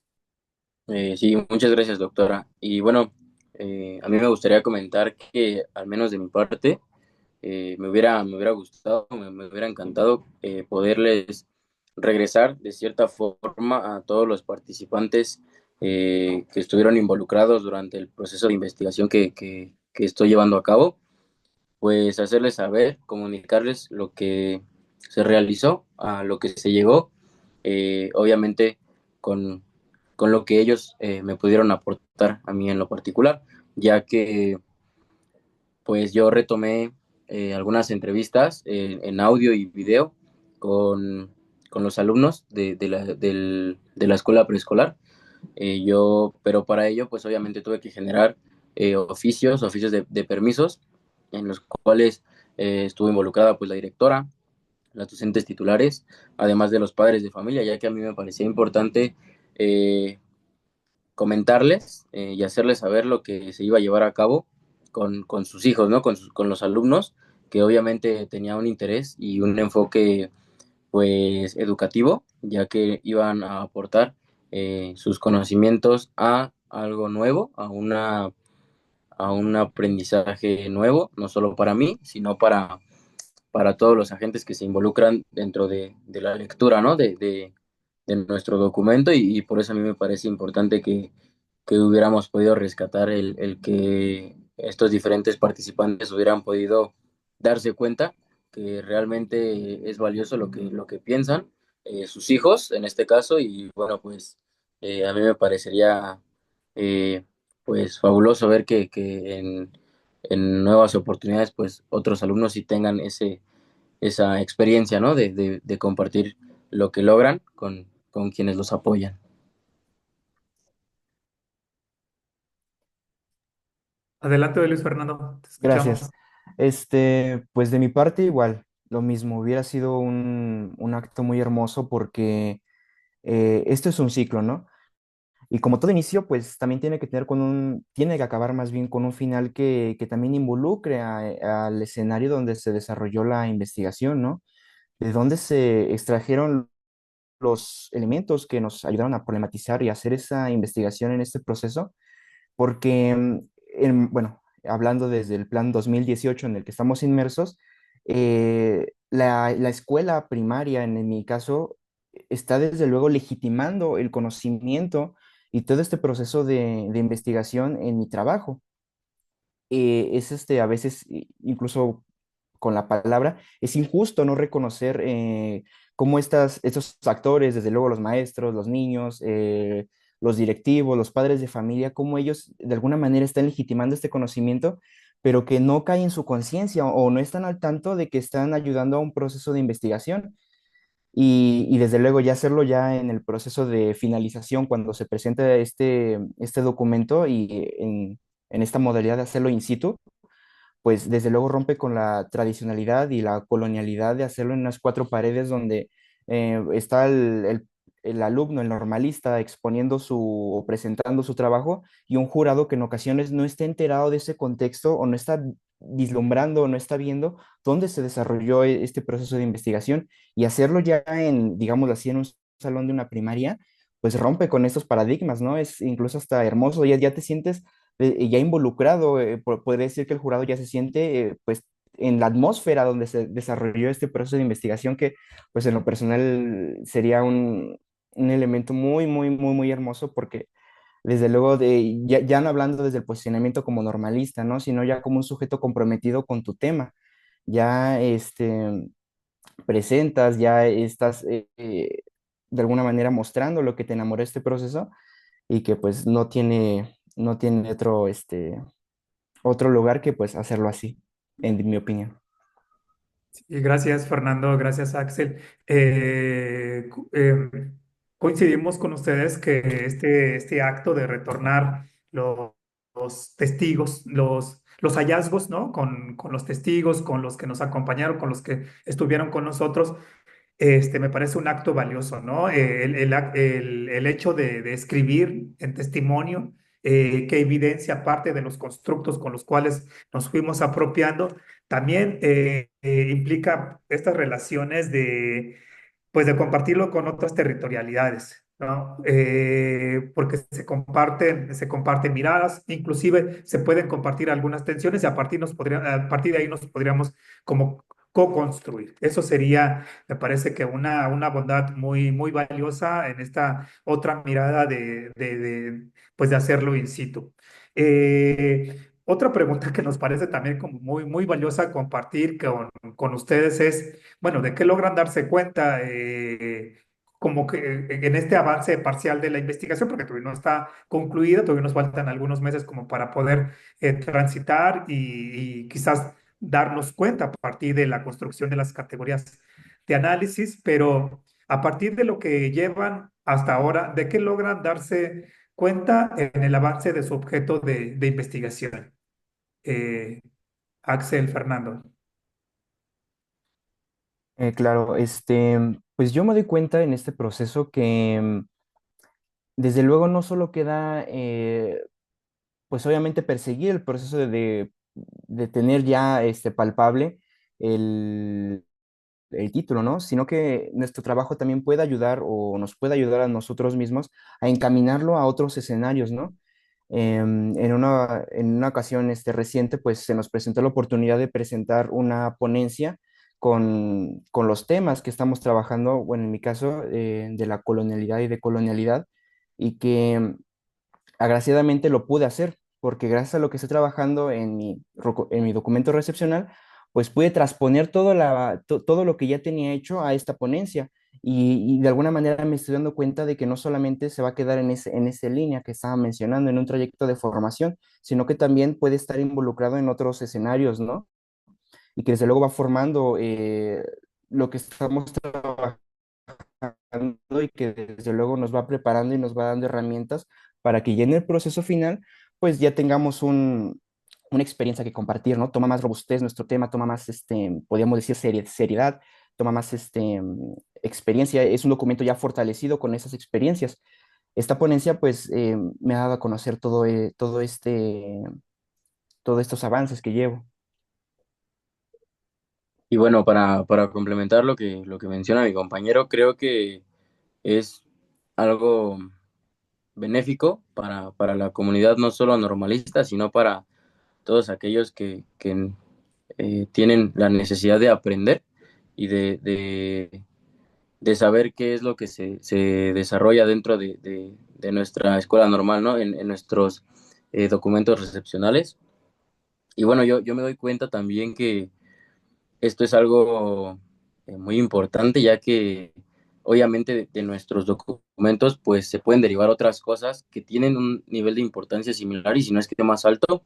Sí, muchas gracias, doctora. Y bueno, a mí me gustaría comentar que, al menos de mi parte, me hubiera gustado, me hubiera encantado poderles regresar de cierta forma a todos los participantes que estuvieron involucrados durante el proceso de investigación que estoy llevando a cabo, pues hacerles saber, comunicarles lo que se realizó, a lo que se llegó, obviamente con, con lo que ellos me pudieron aportar a mí en lo particular, ya que pues yo retomé algunas entrevistas en audio y video con los alumnos de la escuela preescolar. Pero para ello, pues obviamente tuve que generar oficios de permisos, en los cuales estuvo involucrada pues la directora, las docentes titulares, además de los padres de familia, ya que a mí me parecía importante eh, comentarles y hacerles saber lo que se iba a llevar a cabo con sus hijos, ¿no? Con los alumnos, que obviamente tenía un interés y un enfoque pues educativo, ya que iban a aportar sus conocimientos a algo nuevo, a un aprendizaje nuevo, no solo para mí, sino para todos los agentes que se involucran dentro de la lectura, ¿no? De nuestro documento y por eso a mí me parece importante que hubiéramos podido rescatar el que estos diferentes participantes hubieran podido darse cuenta que realmente es valioso lo que piensan sus hijos en este caso y bueno, pues a mí me parecería eh, pues fabuloso ver que en nuevas oportunidades pues otros alumnos sí tengan esa experiencia, ¿no? De compartir lo que logran con quienes los apoyan. Adelante, Luis Fernando, te Gracias. escuchamos. Pues de mi parte igual, lo mismo, hubiera sido un acto muy hermoso porque esto es un ciclo, ¿no? Y como todo inicio, pues también tiene que tener tiene que acabar más bien con un final que también involucre al escenario donde se desarrolló la investigación, ¿no? De dónde se extrajeron los elementos que nos ayudaron a problematizar y hacer esa investigación en este proceso, porque, bueno, hablando desde el plan 2018 en el que estamos inmersos, la escuela primaria, en mi caso, está desde luego legitimando el conocimiento y todo este proceso de investigación en mi trabajo. Es a veces, incluso con la palabra, es injusto no reconocer cómo estos actores, desde luego los maestros, los niños, los directivos, los padres de familia, cómo ellos de alguna manera están legitimando este conocimiento, pero que no cae en su conciencia o no están al tanto de que están ayudando a un proceso de investigación. Y desde luego ya hacerlo ya en el proceso de finalización, cuando se presenta este documento y en esta modalidad de hacerlo in situ, pues desde luego rompe con la tradicionalidad y la colonialidad de hacerlo en unas cuatro paredes donde está el alumno, el normalista, exponiendo o presentando su trabajo y un jurado que en ocasiones no esté enterado de ese contexto o no está vislumbrando o no está viendo dónde se desarrolló este proceso de investigación y hacerlo ya digámoslo así, en un salón de una primaria, pues rompe con estos paradigmas, ¿no? Es incluso hasta hermoso, ya te sientes ya involucrado, podría decir que el jurado ya se siente pues en la atmósfera donde se desarrolló este proceso de investigación que pues en lo personal sería un elemento muy, muy, muy, muy hermoso porque desde luego ya no hablando desde el posicionamiento como normalista, ¿no? Sino ya como un sujeto comprometido con tu tema. Ya presentas, ya estás de alguna manera mostrando lo que te enamoró de este proceso y que pues no tiene otro lugar que pues hacerlo así, en mi opinión. Y gracias, Fernando, gracias, Axel. Coincidimos con ustedes que este acto de retornar los testigos, los hallazgos, ¿no? Con los testigos, con los que nos acompañaron, con los que estuvieron con nosotros, me parece un acto valioso, ¿no? El hecho de escribir en testimonio que evidencia parte de los constructos con los cuales nos fuimos apropiando, también implica estas relaciones pues de compartirlo con otras territorialidades, ¿no? Porque se comparten miradas, inclusive se pueden compartir algunas tensiones y a partir de ahí nos podríamos como co-construir. Eso sería, me parece que una bondad muy, muy valiosa en esta otra mirada pues de hacerlo in situ. Otra pregunta que nos parece también como muy, muy valiosa compartir con ustedes es, bueno, ¿de qué logran darse cuenta como que en este avance parcial de la investigación? Porque todavía no está concluida, todavía nos faltan algunos meses como para poder transitar y quizás darnos cuenta a partir de la construcción de las categorías de análisis, pero a partir de lo que llevan hasta ahora, ¿de qué logran darse cuenta en el avance de su objeto de investigación? Eh, Axel, Fernando. Claro, pues yo me doy cuenta en este proceso que desde luego no solo queda, pues obviamente perseguir el proceso de tener ya palpable el, el título, ¿no? Sino que nuestro trabajo también puede ayudar o nos puede ayudar a nosotros mismos a encaminarlo a otros escenarios, ¿no? En una ocasión reciente, pues se nos presentó la oportunidad de presentar una ponencia con los temas que estamos trabajando, bueno, en mi caso, de la colonialidad y de colonialidad, y que agraciadamente lo pude hacer, porque gracias a lo que estoy trabajando en mi documento recepcional, pues pude transponer todo lo que ya tenía hecho a esta ponencia. Y de alguna manera me estoy dando cuenta de que no solamente se va a quedar en esa línea que estaba mencionando, en un trayecto de formación, sino que también puede estar involucrado en otros escenarios, ¿no? Y que desde luego va formando lo que estamos trabajando y que desde luego nos va preparando y nos va dando herramientas para que ya en el proceso final, pues ya tengamos una experiencia que compartir, ¿no? Toma más robustez nuestro tema, toma más, podríamos decir, seriedad, toma más experiencia, es un documento ya fortalecido con esas experiencias. Esta ponencia, pues, me ha dado a conocer todos estos avances que llevo. Y bueno, para complementar lo que menciona mi compañero, creo que es algo benéfico para la comunidad, no solo normalista, sino para todos aquellos que tienen la necesidad de aprender y de saber qué es lo que se desarrolla dentro de nuestra escuela normal, ¿no? En nuestros documentos recepcionales. Y bueno, yo me doy cuenta también que esto es algo muy importante, ya que obviamente de nuestros documentos pues se pueden derivar otras cosas que tienen un nivel de importancia similar y si no es que más alto,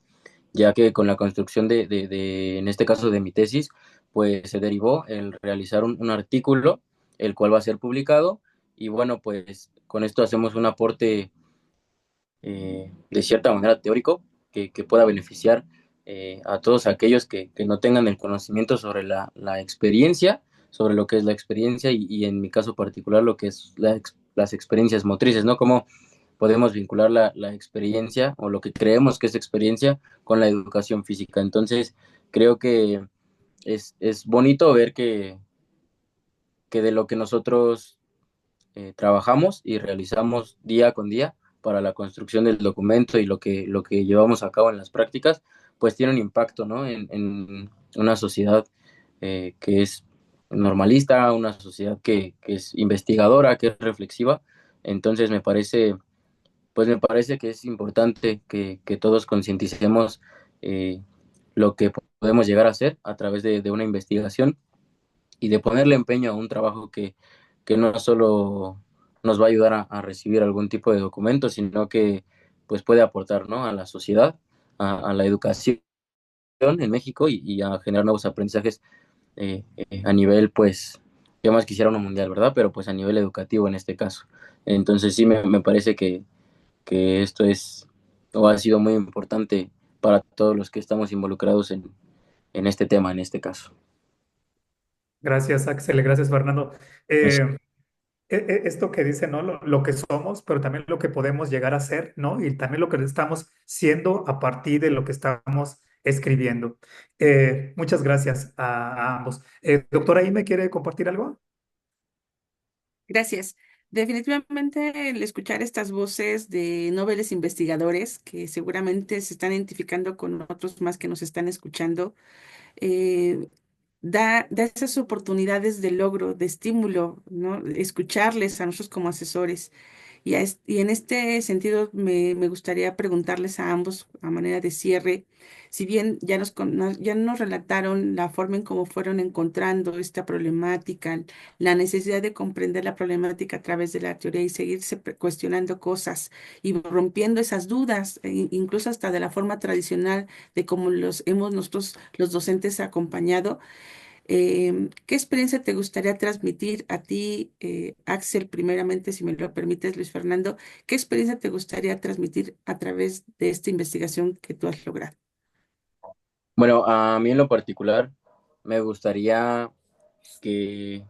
ya que con la construcción en este caso de mi tesis, pues se derivó el realizar un artículo, el cual va a ser publicado y bueno, pues con esto hacemos un aporte de cierta manera teórico que pueda beneficiar a todos aquellos que no tengan el conocimiento sobre la experiencia, sobre lo que es la experiencia y en mi caso particular lo que es las experiencias motrices, ¿no? Cómo podemos vincular la experiencia o lo que creemos que es experiencia con la educación física. Entonces, creo que es bonito ver que de lo que nosotros trabajamos y realizamos día con día para la construcción del documento y lo que llevamos a cabo en las prácticas, pues tiene un impacto, ¿no? una sociedad que es normalista, una sociedad que es investigadora, que es reflexiva. Entonces me parece que es importante que todos concienticemos eh, lo que podemos llegar a hacer a través de una investigación y de ponerle empeño a un trabajo que no solo nos va a ayudar a recibir algún tipo de documento, sino que pues puede aportar, ¿no?, a la sociedad, a la educación en México y a generar nuevos aprendizajes a nivel, pues, yo más quisiera uno mundial, ¿verdad? Pero pues a nivel educativo en este caso. Entonces sí me parece que esto es o ha sido muy importante para todos los que estamos involucrados en este tema, en este caso. Gracias, Axel. Gracias, Fernando. Eh, Esto que dice, ¿no? Lo que somos, pero también lo que podemos llegar a ser, ¿no? Y también lo que estamos siendo a partir de lo que estamos escribiendo. Muchas gracias a ambos. Doctora, ¿ahí me quiere compartir algo? Gracias. Definitivamente el escuchar estas voces de noveles investigadores que seguramente se están identificando con otros más que nos están escuchando, eh, da esas oportunidades de logro, de estímulo, ¿no? Escucharles a nosotros como asesores. Y en este sentido me gustaría preguntarles a ambos a manera de cierre, si bien ya nos relataron la forma en cómo fueron encontrando esta problemática, la necesidad de comprender la problemática a través de la teoría y seguirse cuestionando cosas y rompiendo esas dudas, incluso hasta de la forma tradicional de cómo los hemos nosotros los docentes acompañado. ¿Qué experiencia te gustaría transmitir a ti, Axel, primeramente, si me lo permites, Luis Fernando? ¿Qué experiencia te gustaría transmitir a través de esta investigación que tú has logrado? Bueno, a mí en lo particular me gustaría que,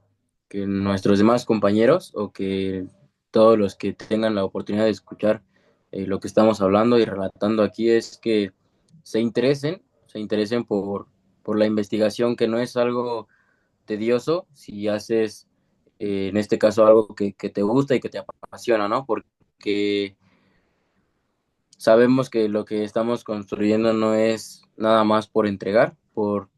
que nuestros demás compañeros o que todos los que tengan la oportunidad de escuchar lo que estamos hablando y relatando aquí es que se interesen por la investigación, que no es algo tedioso si haces, en este caso, algo que te gusta y que te apasiona, ¿no? Porque sabemos que lo que estamos construyendo no es nada más por entregar, por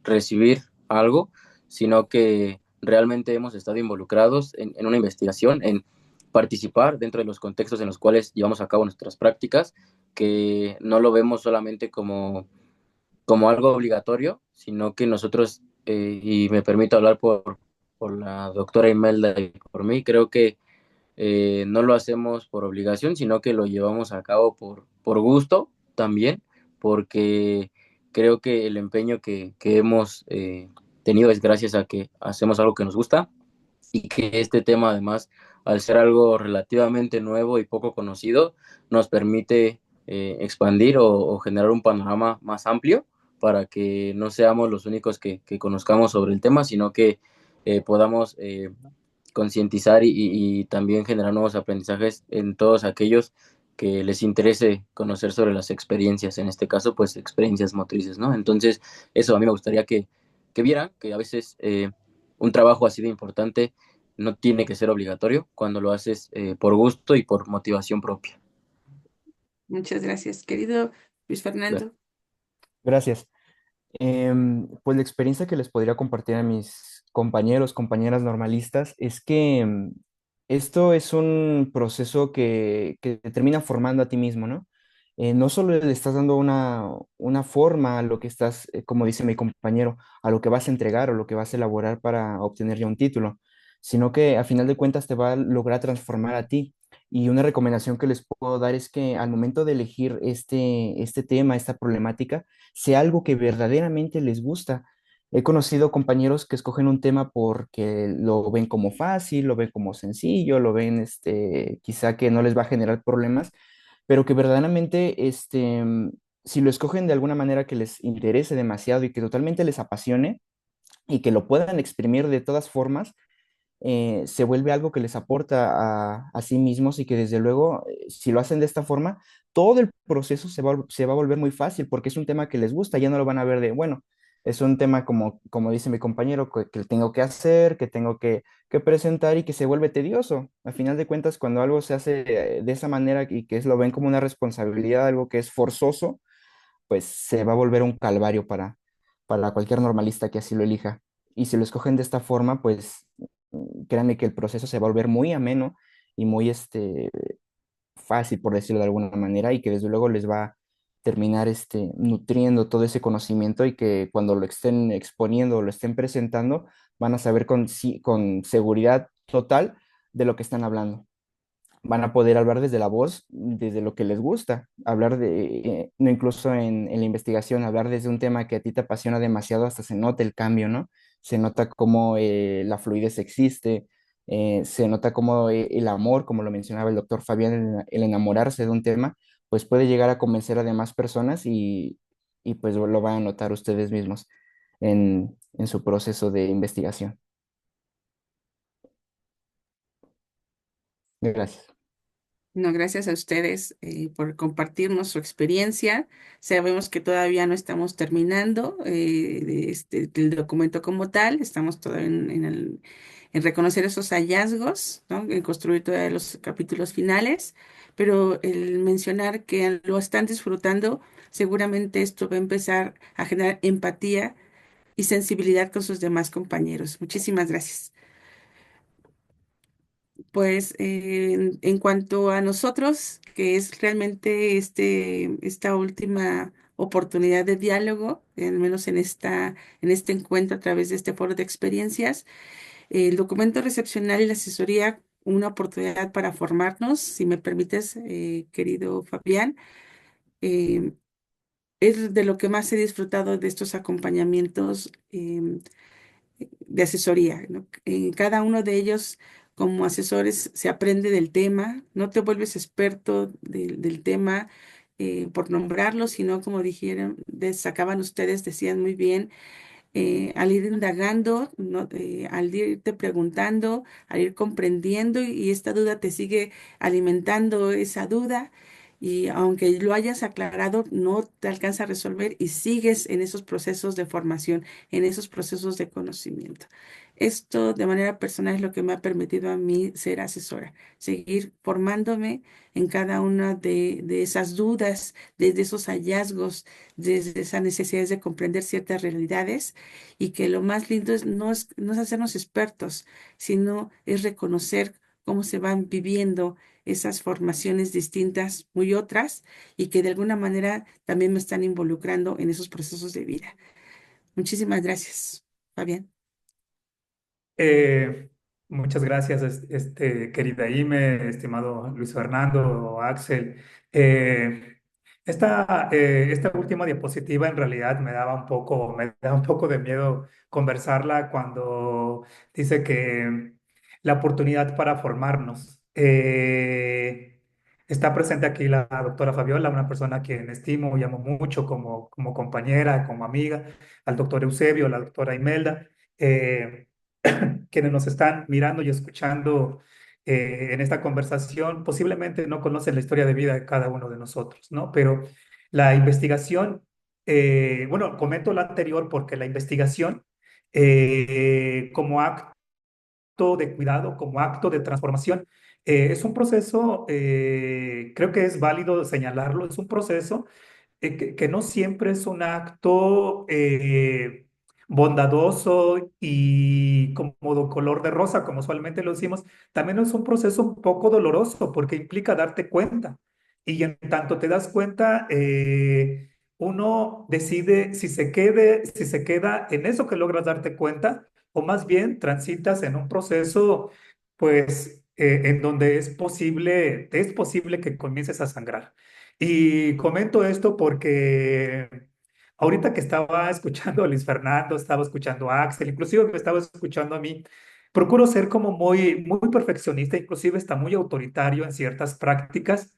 recibir algo, sino que realmente hemos estado involucrados en una investigación, en participar dentro de los contextos en los cuales llevamos a cabo nuestras prácticas, que no lo vemos solamente como algo obligatorio, sino que nosotros, y me permito hablar por la doctora Imelda y por mí, creo que no lo hacemos por obligación, sino que lo llevamos a cabo por gusto también, porque creo que el empeño que hemos tenido es gracias a que hacemos algo que nos gusta y que este tema además, al ser algo relativamente nuevo y poco conocido, nos permite expandir o generar un panorama más amplio para que no seamos los únicos que conozcamos sobre el tema, sino que podamos concientizar y también generar nuevos aprendizajes en todos aquellos que les interese conocer sobre las experiencias, en este caso, pues experiencias motrices, ¿no? Entonces, eso a mí me gustaría que vieran que a veces un trabajo así de importante no tiene que ser obligatorio cuando lo haces por gusto y por motivación propia. Muchas gracias, querido Luis Fernando. Gracias. Pues la experiencia que les podría compartir a mis compañeros, compañeras normalistas es que esto es un proceso que te termina formando a ti mismo, ¿no? No solo le estás dando una forma a lo que estás, como dice mi compañero, a lo que vas a entregar o lo que vas a elaborar para obtener ya un título, sino que a final de cuentas te va a lograr transformar a ti. Y una recomendación que les puedo dar es que al momento de elegir este tema, esta problemática, sea algo que verdaderamente les gusta. He conocido compañeros que escogen un tema porque lo ven como fácil, lo ven como sencillo, lo ven quizá que no les va a generar problemas, pero que verdaderamente si lo escogen de alguna manera que les interese demasiado y que totalmente les apasione y que lo puedan exprimir de todas formas, se vuelve algo que les aporta a sí mismos y que desde luego, si lo hacen de esta forma, todo el proceso se va a volver muy fácil porque es un tema que les gusta, ya no lo van a ver de, bueno, es un tema como dice mi compañero, que tengo que hacer, que tengo que presentar y que se vuelve tedioso. Al final de cuentas, cuando algo se hace de esa manera y que lo ven como una responsabilidad, algo que es forzoso, pues se va a volver un calvario para cualquier normalista que así lo elija. Y si lo escogen de esta forma, pues créanme que el proceso se va a volver muy ameno y muy fácil, por decirlo de alguna manera, y que desde luego les va a terminar nutriendo todo ese conocimiento y que cuando lo estén exponiendo o lo estén presentando, van a saber con seguridad total de lo que están hablando. Van a poder hablar desde la voz, desde lo que les gusta, hablar no incluso en la investigación, hablar desde un tema que a ti te apasiona demasiado, hasta se nota el cambio, ¿no? Se nota cómo la fluidez existe, se nota cómo el amor, como lo mencionaba el doctor Fabián, el enamorarse de un tema, pues puede llegar a convencer a demás personas y pues lo van a notar ustedes mismos en su proceso de investigación. Gracias. No, gracias a ustedes por compartirnos su experiencia. Sabemos que todavía no estamos terminando del documento como tal, estamos todavía en reconocer esos hallazgos, ¿no? En construir todavía los capítulos finales, pero el mencionar que lo están disfrutando, seguramente esto va a empezar a generar empatía y sensibilidad con sus demás compañeros. Muchísimas gracias. Pues en cuanto a nosotros, que es realmente esta última oportunidad de diálogo, al menos en este encuentro a través de este foro de experiencias, el documento recepcional y la asesoría, una oportunidad para formarnos, si me permites, querido Fabián, eh, es de lo que más he disfrutado de estos acompañamientos. De asesoría, ¿no? En cada uno de ellos, como asesores, se aprende del tema, no te vuelves experto del tema por nombrarlo, sino como dijeron, destacaban ustedes, decían muy bien, al ir indagando, ¿no? Al irte preguntando, al ir comprendiendo y esta duda te sigue alimentando esa duda y aunque lo hayas aclarado, no te alcanza a resolver y sigues en esos procesos de formación, en esos procesos de conocimiento. Esto de manera personal es lo que me ha permitido a mí ser asesora, seguir formándome en cada una de esas dudas, desde esos hallazgos, desde esas necesidades de comprender ciertas realidades y que lo más lindo no es hacernos expertos, sino es reconocer cómo se van viviendo esas formaciones distintas, muy otras, y que de alguna manera también me están involucrando en esos procesos de vida. Muchísimas gracias, Fabián. Eh, Muchas gracias, querida Ime, estimado Luis Fernando, Axel. Eh, esta última diapositiva en realidad me da un poco de miedo conversarla cuando dice que la oportunidad para formarnos. Está presente aquí la doctora Fabiola, una persona a quien estimo y amo mucho como compañera, como amiga, al doctor Eusebio, la doctora Imelda. Eh, Quienes nos están mirando y escuchando en esta conversación posiblemente no conocen la historia de vida de cada uno de nosotros, ¿no? Pero la investigación, bueno, comento lo anterior porque la investigación como acto de cuidado, como acto de transformación, es un proceso, creo que es válido señalarlo, es un proceso que no siempre es un acto bondadoso y como de color de rosa, como usualmente lo decimos, también es un proceso un poco doloroso porque implica darte cuenta. Y en tanto te das cuenta, uno decide si se queda en eso que logras darte cuenta, o más bien transitas en un proceso, pues, en donde es posible que comiences a sangrar. Y comento esto porque ahorita que estaba escuchando a Luis Fernando, estaba escuchando a Axel, inclusive me estaba escuchando a mí, procuro ser como muy perfeccionista, inclusive está muy autoritario en ciertas prácticas.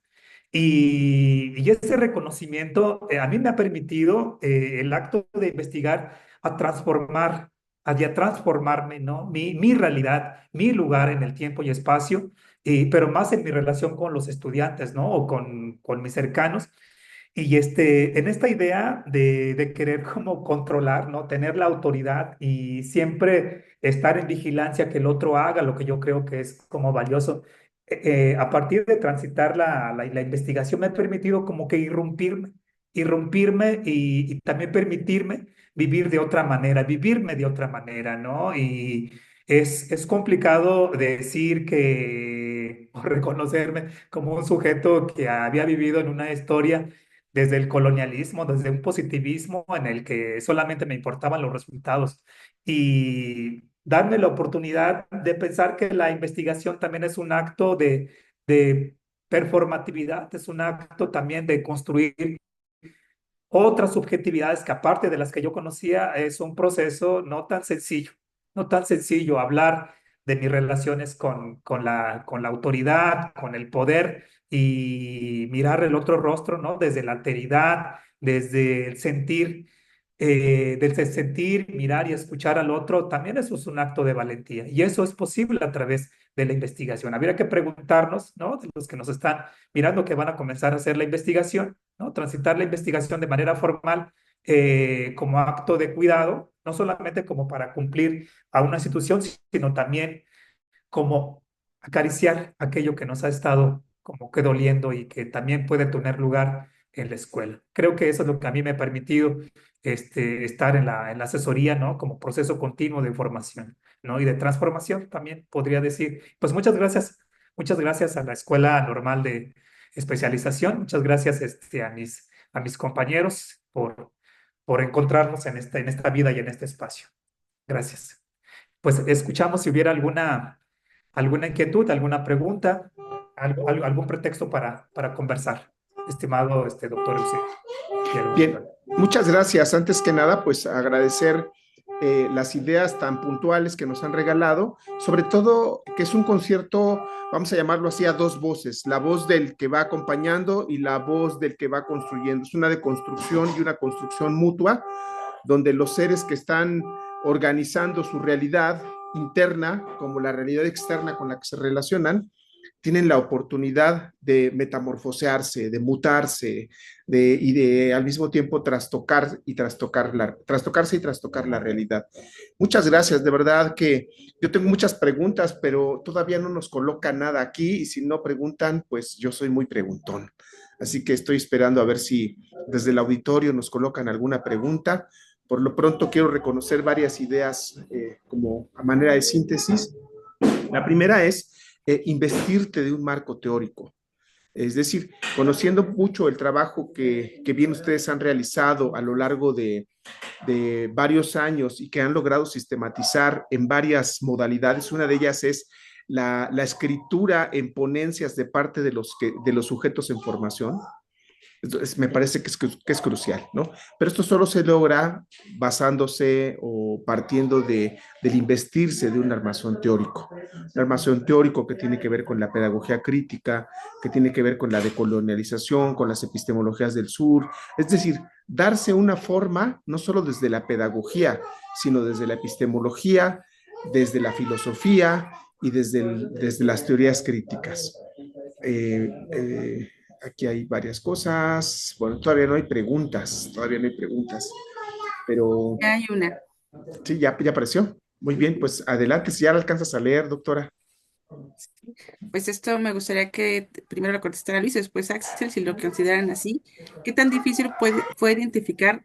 Y ese reconocimiento a mí me ha permitido el acto de investigar a transformar, a transformarme, ¿no? Mi realidad, mi lugar en el tiempo y espacio pero más en mi relación con los estudiantes, ¿no? O con mis cercanos. Y en esta idea de querer como controlar, ¿no? Tener la autoridad y siempre estar en vigilancia que el otro haga lo que yo creo que es como valioso. A partir de transitar la investigación me ha permitido como que irrumpirme y también permitirme vivir de otra manera, vivirme de otra manera, ¿no? Y es complicado decir que, o reconocerme como un sujeto que había vivido en una historia desde el colonialismo, desde un positivismo en el que solamente me importaban los resultados y darme la oportunidad de pensar que la investigación también es un acto de performatividad, es un acto también de construir otras subjetividades que aparte de las que yo conocía, es un proceso no tan sencillo, no tan sencillo hablar de mis relaciones con la autoridad, con el poder y mirar el otro rostro, ¿no? Desde la alteridad, desde el sentir, mirar y escuchar al otro, también eso es un acto de valentía y eso es posible a través de la investigación. Habría que preguntarnos, ¿no? De los que nos están mirando que van a comenzar a hacer la investigación, ¿no? Transitar la investigación de manera formal como acto de cuidado, no solamente como para cumplir a una institución, sino también como acariciar aquello que nos ha estado como que doliendo y que también puede tener lugar en la escuela. Creo que eso es lo que a mí me ha permitido estar en la asesoría, ¿no? Como proceso continuo de formación, ¿no? Y de transformación también podría decir. Pues muchas gracias a la Escuela Normal de Especialización, muchas gracias a mis compañeros por encontrarnos en esta vida y en este espacio. Gracias. Pues escuchamos si hubiera alguna inquietud, alguna pregunta, algún pretexto para conversar, estimado doctor Eusebio. Bien, muchas gracias. Antes que nada, pues agradecer las ideas tan puntuales que nos han regalado, sobre todo que es un concierto, vamos a llamarlo así, a dos voces, la voz del que va acompañando y la voz del que va construyendo. Es una deconstrucción y una construcción mutua, donde los seres que están organizando su realidad interna, como la realidad externa con la que se relacionan, tienen la oportunidad de metamorfosearse, de mutarse, y de al mismo tiempo trastocarse y trastocar la realidad. Muchas gracias, de verdad que yo tengo muchas preguntas, pero todavía no nos coloca nada aquí y si no preguntan, pues yo soy muy preguntón. Así que estoy esperando a ver si desde el auditorio nos colocan alguna pregunta. Por lo pronto quiero reconocer varias ideas como a manera de síntesis. La primera es investirte de un marco teórico. Es decir, conociendo mucho el trabajo que bien ustedes han realizado a lo largo de varios años y que han logrado sistematizar en varias modalidades, una de ellas es la escritura en ponencias de parte de los sujetos en formación. Entonces, me parece que es crucial, ¿no? Pero esto solo se logra basándose o partiendo del investirse de un armazón teórico. Un armazón teórico que tiene que ver con la pedagogía crítica, que tiene que ver con la decolonialización, con las epistemologías del sur. Es decir, darse una forma no solo desde la pedagogía, sino desde la epistemología, desde la filosofía y desde las teorías críticas. Eh, eh, Aquí hay varias cosas. Bueno, todavía no hay preguntas, pero Ya hay una. sí, ya apareció. Muy bien, pues adelante, si ya la alcanzas a leer, doctora. Pues esto me gustaría que primero lo contestara Luis, después Axel, si lo consideran así. ¿Qué tan difícil fue identificar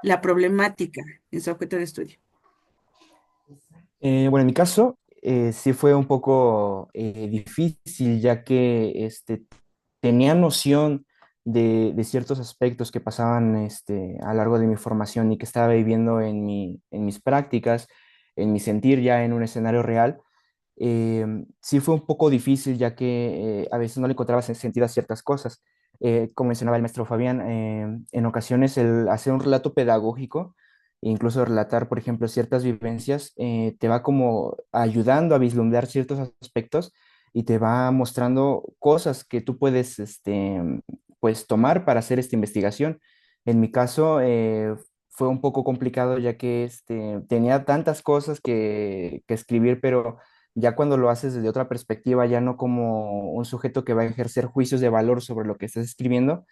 la problemática en su objeto de estudio? Bueno, en mi caso, sí fue un poco difícil, ya que tenía noción de ciertos aspectos que pasaban a lo largo de mi formación y que estaba viviendo en mis prácticas, en mi sentir ya en un escenario real. Sí fue un poco difícil, ya que a veces no le encontraba sentido a ciertas cosas. Como mencionaba el maestro Fabián, en ocasiones el hacer un relato pedagógico, e incluso relatar, por ejemplo, ciertas vivencias, te va como ayudando a vislumbrar ciertos aspectos y te va mostrando cosas que tú puedes, pues, tomar para hacer esta investigación. En mi caso, fue un poco complicado, ya que tenía tantas cosas que escribir, pero ya cuando lo haces desde otra perspectiva, ya no como un sujeto que va a ejercer juicios de valor sobre lo que estás escribiendo,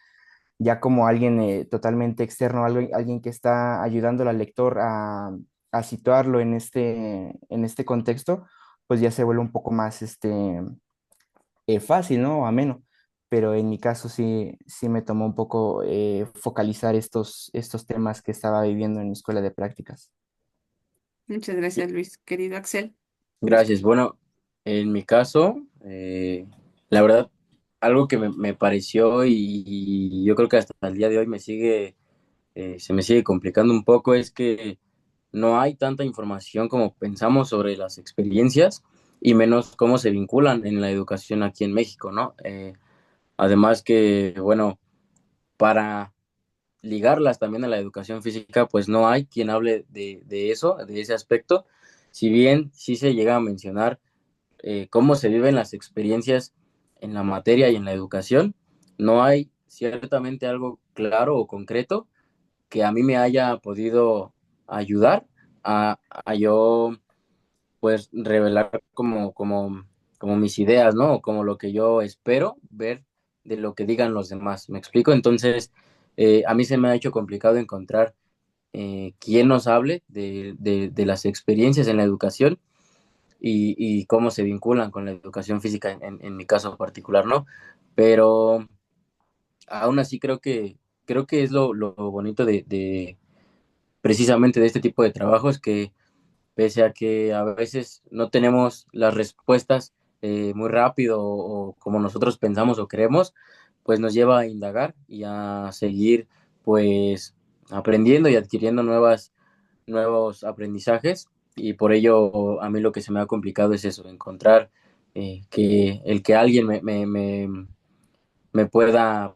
ya como alguien totalmente externo, alguien que está ayudando al lector a situarlo en este contexto, pues ya se vuelve un poco más fácil, ¿no? Ameno. pero en mi caso sí me tomó un poco focalizar estos temas que estaba viviendo en mi escuela de prácticas. Muchas gracias, Luis. Querido Axel. Gracias. Bueno, en mi caso, la verdad, algo que me pareció y yo creo que hasta el día de hoy se me sigue complicando un poco es que no hay tanta información como pensamos sobre las experiencias y menos cómo se vinculan en la educación aquí en México, ¿no? Además que, bueno, para ligarlas también a la educación física, pues no hay quien hable de eso, de ese aspecto. Si bien sí se llega a mencionar cómo se viven las experiencias en la materia y en la educación, no hay ciertamente algo claro o concreto que a mí me haya podido ayudar a yo pues revelar como mis ideas, ¿no? O como lo que yo espero ver de lo que digan los demás. ¿Me explico? Entonces, a mí se me ha hecho complicado encontrar quién nos hable de las experiencias en la educación y cómo se vinculan con la educación física en mi caso particular, ¿no? Pero aún así creo que es lo bonito de precisamente de este tipo de trabajos que pese a que a veces no tenemos las respuestas muy rápido o como nosotros pensamos o creemos, pues nos lleva a indagar y a seguir pues aprendiendo y adquiriendo nuevos aprendizajes y por ello a mí lo que se me ha complicado es eso, encontrar que alguien me pueda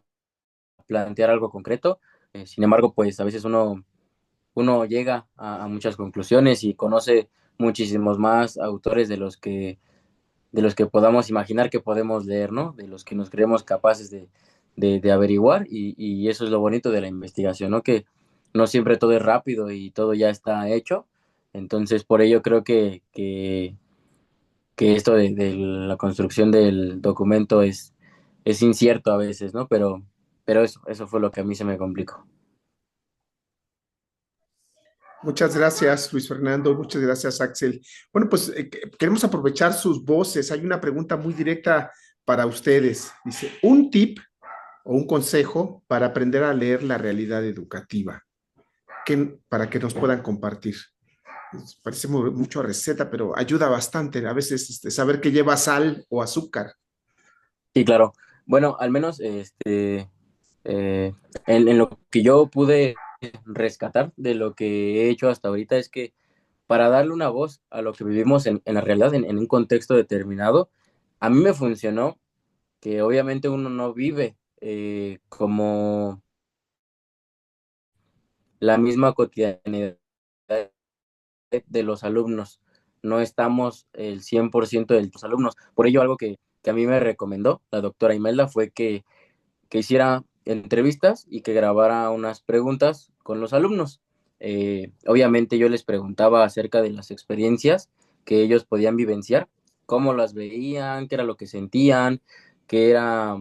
plantear algo concreto. Sin embargo, pues a veces uno llega a muchas conclusiones y conoce muchísimos más autores de los que podamos imaginar que podemos leer, ¿no? De los que nos creemos capaces de averiguar y eso es lo bonito de la investigación, ¿no? Que no siempre todo es rápido y todo ya está hecho. Entonces, por ello creo que esto de la construcción del documento es incierto a veces, ¿no? Pero eso fue lo que a mí se me complicó. Muchas gracias, Luis Fernando. Muchas gracias, Axel. Bueno, pues queremos aprovechar sus voces. Hay una pregunta muy directa para ustedes. Dice, un tip o un consejo para aprender a leer la realidad educativa, para que nos puedan compartir. Parece mucho receta, pero ayuda bastante a veces saber que lleva sal o azúcar. Sí, claro. Bueno, al menos eh, en lo que yo pude rescatar de lo que he hecho hasta ahorita es que para darle una voz a lo que vivimos en la realidad, en un contexto determinado, a mí me funcionó que obviamente uno no vive como la misma cotidianidad de los alumnos. No estamos el 100% de los alumnos. Por ello, algo que a mí me recomendó la doctora Imelda fue que hiciera entrevistas y que grabara unas preguntas con los alumnos. Obviamente yo les preguntaba acerca de las experiencias que ellos podían vivenciar, cómo las veían, qué era lo que sentían, qué era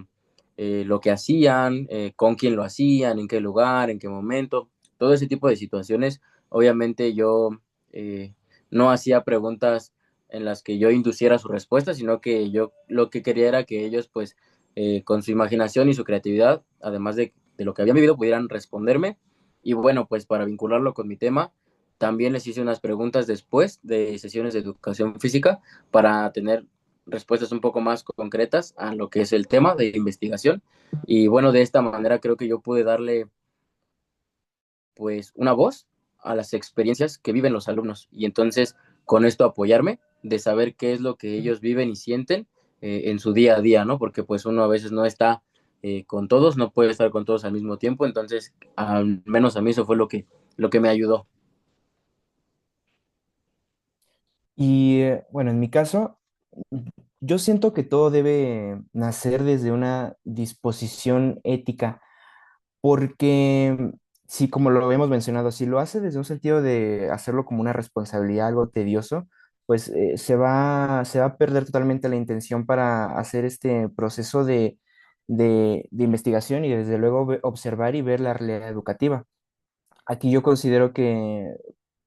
lo que hacían, con quién lo hacían, en qué lugar, en qué momento, todo ese tipo de situaciones. Obviamente yo eh, no hacía preguntas en las que yo induciera su respuesta, sino que yo lo que quería era que ellos pues con su imaginación y su creatividad, además de lo que habían vivido, pudieran responderme. Y bueno, pues para vincularlo con mi tema, también les hice unas preguntas después de sesiones de educación física para tener respuestas un poco más concretas a lo que es el tema de investigación. Y bueno, de esta manera creo que yo pude darle pues una voz a las experiencias que viven los alumnos y entonces con esto apoyarme de saber qué es lo que ellos viven y sienten en su día a día, ¿no? Porque pues uno a veces no está con todos, no puede estar con todos al mismo tiempo, entonces al menos a mí eso fue lo que me ayudó. Y bueno, en mi caso, yo siento que todo debe nacer desde una disposición ética, porque si como lo hemos mencionado, si lo hace desde un sentido de hacerlo como una responsabilidad, algo tedioso, pues se va a perder totalmente la intención para hacer este proceso de investigación y desde luego observar y ver la realidad educativa. Aquí yo considero que,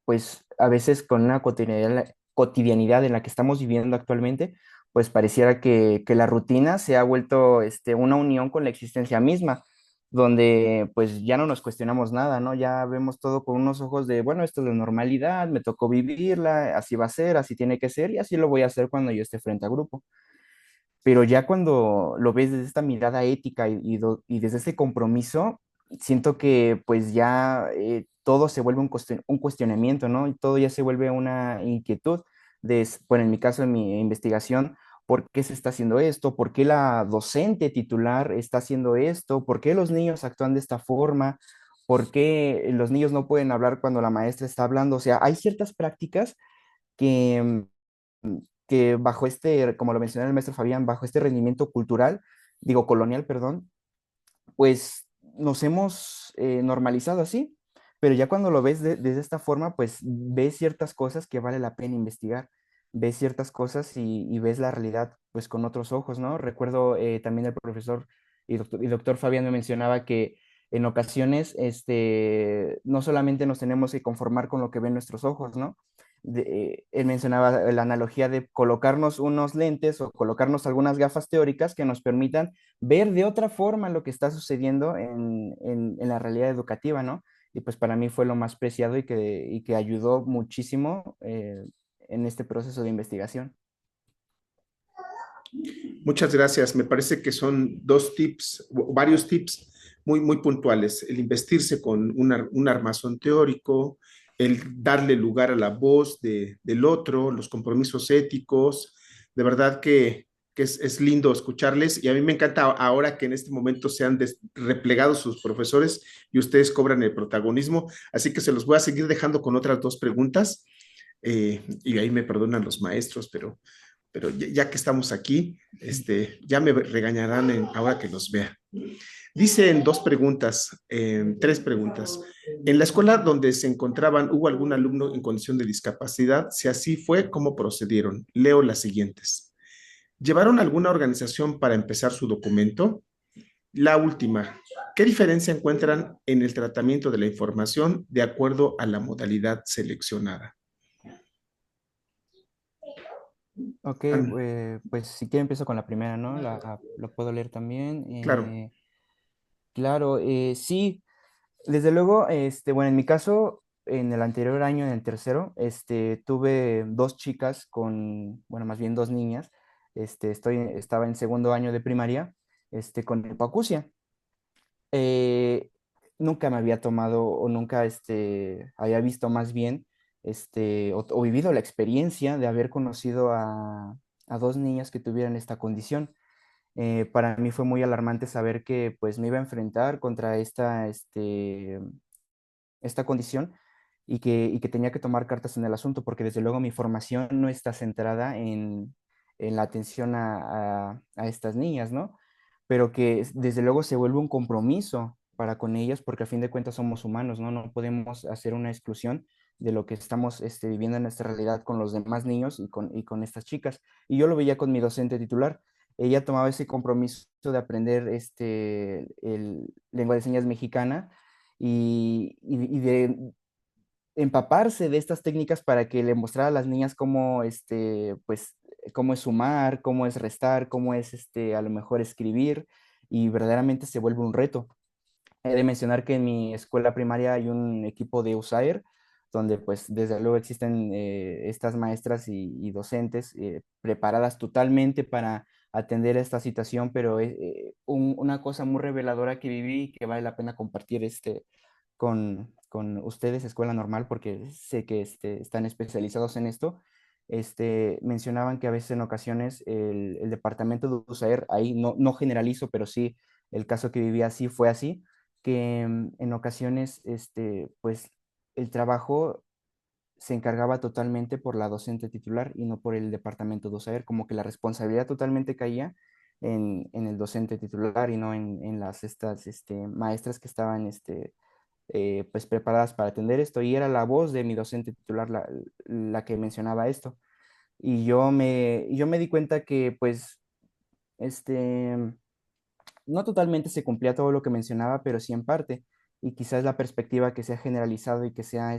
pues, a veces con una cotidianidad en la que estamos viviendo actualmente, pues pareciera que la rutina se ha vuelto una unión con la existencia misma, donde pues ya no nos cuestionamos nada, ¿no? Ya vemos todo con unos ojos de, bueno, esto es la normalidad, me tocó vivirla, así va a ser, así tiene que ser y así lo voy a hacer cuando yo esté frente a grupo. Pero ya cuando lo ves desde esta mirada ética y desde ese compromiso, siento que pues ya todo se vuelve un cuestionamiento, ¿no? Y todo ya se vuelve una inquietud bueno, en mi caso, en mi investigación, ¿por qué se está haciendo esto? ¿Por qué la docente titular está haciendo esto? ¿Por qué los niños actúan de esta forma? ¿Por qué los niños no pueden hablar cuando la maestra está hablando? O sea, hay ciertas prácticas que que bajo como lo mencionó el maestro Fabián, bajo este rendimiento cultural, digo colonial, perdón, pues nos hemos normalizado así, pero ya cuando lo ves desde esta forma, pues ves ciertas cosas que vale la pena investigar, ves ciertas cosas y ves la realidad pues con otros ojos, ¿no? Recuerdo también el profesor y doctor Fabián me mencionaba que en ocasiones no solamente nos tenemos que conformar con lo que ven nuestros ojos, ¿no? Él mencionaba la analogía de colocarnos unos lentes o colocarnos algunas gafas teóricas que nos permitan ver de otra forma lo que está sucediendo en la realidad educativa, ¿no? Y pues para mí fue lo más preciado y que ayudó muchísimo en este proceso de investigación. Muchas gracias. Me parece que son dos tips, varios tips muy puntuales. El investirse con un armazón teórico, el darle lugar a la voz del otro, los compromisos éticos. De verdad que es lindo escucharles y a mí me encanta ahora que en este momento se han replegado sus profesores y ustedes cobran el protagonismo. Así que se los voy a seguir dejando con otras dos preguntas. Y ahí me perdonan los maestros, pero ya que estamos aquí, ya me regañarán ahora que los vea. Dice en dos preguntas, tres preguntas. En la escuela donde se encontraban, ¿hubo algún alumno en condición de discapacidad? Si así fue, ¿cómo procedieron? Leo las siguientes. ¿Llevaron alguna organización para empezar su documento? La última. ¿Qué diferencia encuentran en el tratamiento de la información de acuerdo a la modalidad seleccionada? Ok, Ana, pues si quiere empiezo con la primera, ¿no? Lo puedo leer también. claro. Claro, sí, desde luego, bueno, en mi caso, en el anterior año, en el tercero, tuve dos chicas bueno, más bien dos niñas, estaba en segundo año de primaria, con hipoacusia. Eh, Nunca me había tomado o nunca, había visto más bien, o vivido la experiencia de haber conocido a dos niñas que tuvieran esta condición. Para mí fue muy alarmante saber que pues me iba a enfrentar contra esta condición y que tenía que tomar cartas en el asunto, porque desde luego mi formación no está centrada en la atención a estas niñas, ¿no? Pero que desde luego se vuelve un compromiso para con ellas, porque a fin de cuentas somos humanos, ¿no? No podemos hacer una exclusión de lo que estamos viviendo en nuestra realidad con los demás niños y con estas chicas. Y yo lo veía con mi docente titular. Ella tomaba ese compromiso de aprender el lengua de señas mexicana y de empaparse de estas técnicas para que le mostrara a las niñas cómo, pues, cómo es sumar, cómo es restar, cómo es, a lo mejor escribir, y verdaderamente se vuelve un reto. He de mencionar que en mi escuela primaria hay un equipo de USAER, donde pues desde luego existen estas maestras y docentes preparadas totalmente para atender esta situación, pero una cosa muy reveladora que viví y que vale la pena compartir con ustedes, Escuela Normal, porque sé que están especializados en esto. Mencionaban que a veces en ocasiones el departamento de USAER, ahí no generalizo, pero sí el caso que vivía así fue así, que en ocasiones pues el trabajo se encargaba totalmente por la docente titular y no por el departamento de USAER, como que la responsabilidad totalmente caía en el docente titular y no en estas maestras que estaban pues preparadas para atender esto, y era la voz de mi docente titular la que mencionaba esto. Y yo me di cuenta que pues este, no totalmente se cumplía todo lo que mencionaba, pero sí en parte, y quizás la perspectiva que se ha generalizado y que se ha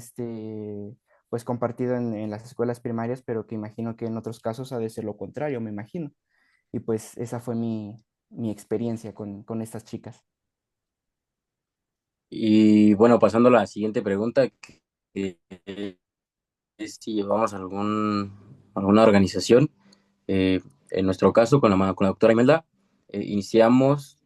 pues compartido en las escuelas primarias, pero que imagino que en otros casos ha de ser lo contrario, me imagino. Y pues esa fue mi experiencia con estas chicas. Y bueno, pasando a la siguiente pregunta, que es si llevamos alguna organización. Eh, en nuestro caso, con la doctora Imelda, iniciamos,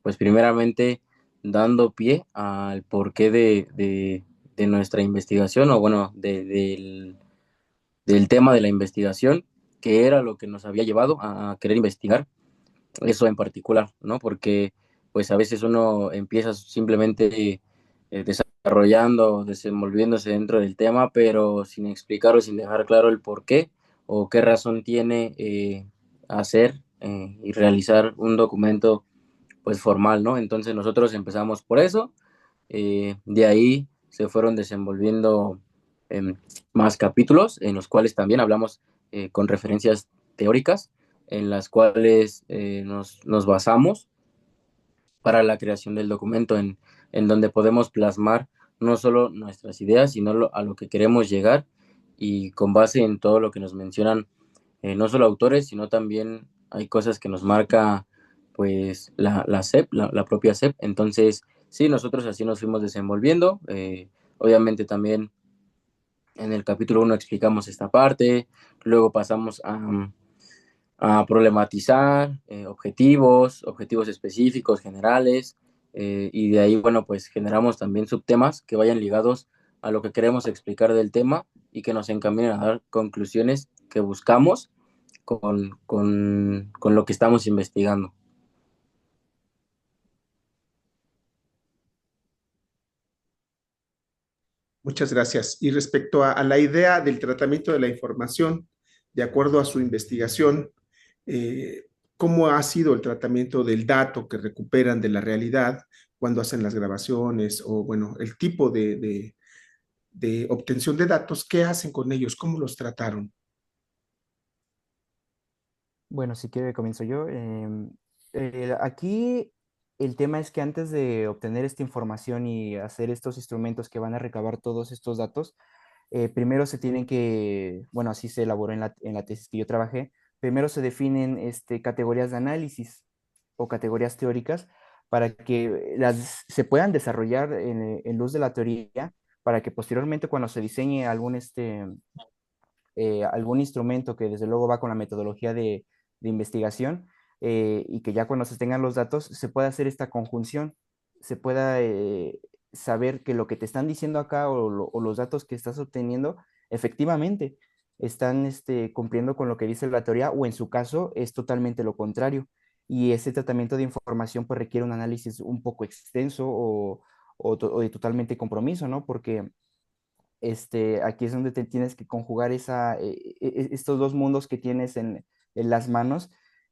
pues primeramente dando pie al porqué de nuestra investigación, o bueno, del tema de la investigación, que era lo que nos había llevado a querer investigar eso en particular, ¿no? Porque pues a veces uno empieza simplemente desarrollando, desenvolviéndose dentro del tema, pero sin explicar o sin dejar claro el por qué o qué razón tiene hacer y realizar un documento pues formal, ¿no? Entonces nosotros empezamos por eso, de ahí se fueron desenvolviendo eh, más capítulos en los cuales también hablamos con referencias teóricas en las cuales nos basamos para la creación del documento, en donde podemos plasmar no solo nuestras ideas, sino a lo que queremos llegar y con base en todo lo que nos mencionan, no solo autores, sino también hay cosas que nos marca pues la SEP, la propia SEP. Entonces, sí, nosotros así nos fuimos desenvolviendo. Obviamente también en el capítulo 1 explicamos esta parte, luego pasamos a problematizar objetivos específicos, generales, y de ahí, bueno, pues generamos también subtemas que vayan ligados a lo que queremos explicar del tema y que nos encaminen a dar conclusiones que buscamos con lo que estamos investigando. Muchas gracias. Y respecto a la idea del tratamiento de la información, de acuerdo a su investigación, eh, ¿cómo ha sido el tratamiento del dato que recuperan de la realidad cuando hacen las grabaciones o, bueno, el tipo de obtención de datos? ¿Qué hacen con ellos? ¿Cómo los trataron? Bueno, si quiere comienzo yo. Aquí el tema es que antes de obtener esta información y hacer estos instrumentos que van a recabar todos estos datos, primero se tienen que, bueno, así se elaboró en la tesis que yo trabajé, primero se definen categorías de análisis o categorías teóricas para que se puedan desarrollar en luz de la teoría, para que posteriormente cuando se diseñe algún instrumento que desde luego va con la metodología de investigación, y que ya cuando se tengan los datos se pueda hacer esta conjunción, se pueda saber que lo que te están diciendo acá o los datos que estás obteniendo efectivamente están cumpliendo con lo que dice la teoría, o en su caso es totalmente lo contrario. Y ese tratamiento de información pues requiere un análisis un poco extenso o de totalmente compromiso, ¿no? Porque aquí es donde te tienes que conjugar estos dos mundos que tienes en las manos,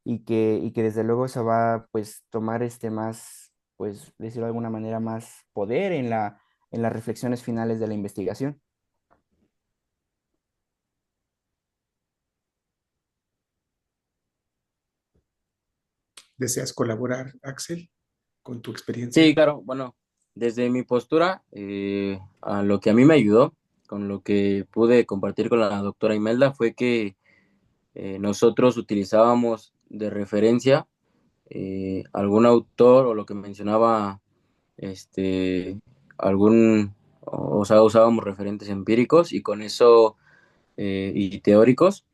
y que desde luego se va a pues tomar más, pues decirlo de alguna manera, más poder en las reflexiones finales de la investigación. ¿Deseas colaborar, Axel, con tu Sí, experiencia? claro, bueno, desde mi postura, a lo que a mí me ayudó, con lo que pude compartir con la doctora Imelda, fue que nosotros utilizábamos de referencia algún autor o lo que mencionaba este o sea, usábamos referentes empíricos y con eso y teóricos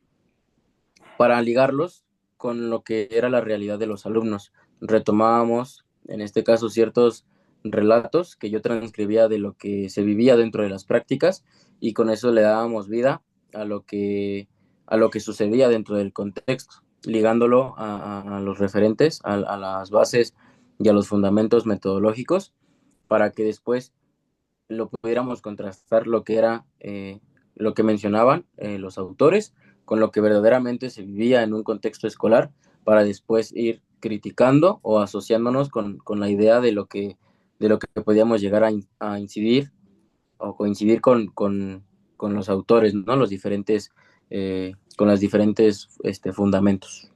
para ligarlos con lo que era la realidad de los alumnos. Retomábamos, en este caso, ciertos relatos que yo transcribía de lo que se vivía dentro de las prácticas y con eso le dábamos vida a a lo que sucedía dentro del contexto, ligándolo a los referentes, a las bases y a los fundamentos metodológicos para que después lo pudiéramos contrastar lo que era lo que mencionaban los autores con lo que verdaderamente se vivía en un contexto escolar para después ir criticando o asociándonos con la idea de lo que podíamos llegar a incidir o coincidir con los autores, ¿no? Los diferentes, con los diferentes fundamentos.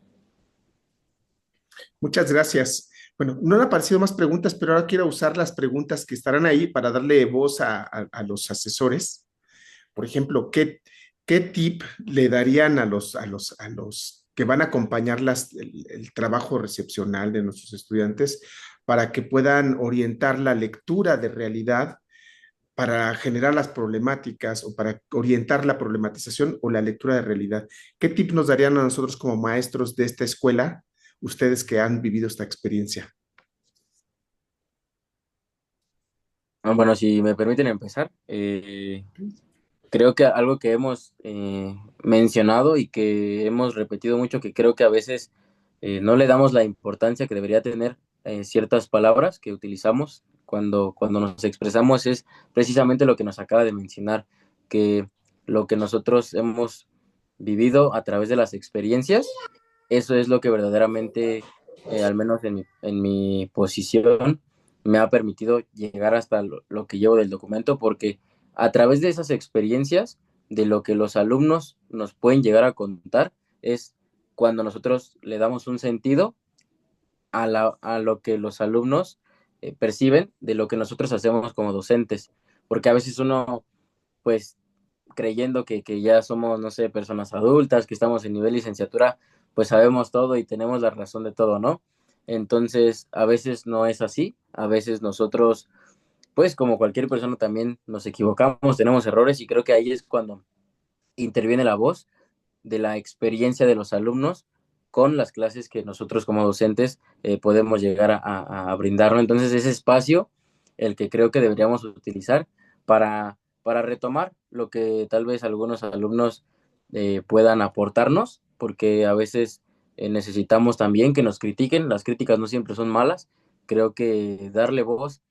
Muchas gracias. Bueno, no han aparecido más preguntas, pero ahora quiero usar las preguntas que estarán ahí para darle voz a los asesores. Por ejemplo, ¿qué tip le darían a los que van a acompañar el trabajo recepcional de nuestros estudiantes para que puedan orientar la lectura de realidad para generar las problemáticas o para orientar la problematización o la lectura de realidad? ¿Qué tip nos darían a nosotros como maestros de esta escuela, ustedes que han vivido esta experiencia? Bueno, si me permiten empezar, creo que algo que hemos mencionado y que hemos repetido mucho, que creo que a veces no le damos la importancia que debería tener ciertas palabras que utilizamos cuando nos expresamos, es precisamente lo que nos acaba de mencionar, que lo que nosotros hemos vivido a través de las experiencias, eso es lo que verdaderamente, al menos en mi posición, me ha permitido llegar hasta lo que llevo del documento, porque a través de esas experiencias, de lo que los alumnos nos pueden llegar a contar, es cuando nosotros le damos un sentido a lo que los alumnos perciben de lo que nosotros hacemos como docentes, porque a veces uno, pues, creyendo que ya somos, no sé, personas adultas, que estamos en nivel licenciatura, pues sabemos todo y tenemos la razón de todo, ¿no? Entonces, a veces no es así, a veces nosotros, pues como cualquier persona también nos equivocamos, tenemos errores y creo que ahí es cuando interviene la voz de la experiencia de los alumnos con las clases que nosotros como docentes podemos llegar a brindarlo. Entonces, ese espacio, el que creo que deberíamos utilizar para retomar lo que tal vez algunos alumnos puedan aportarnos, porque a veces necesitamos también que nos critiquen, las críticas no siempre son malas, creo que darle voz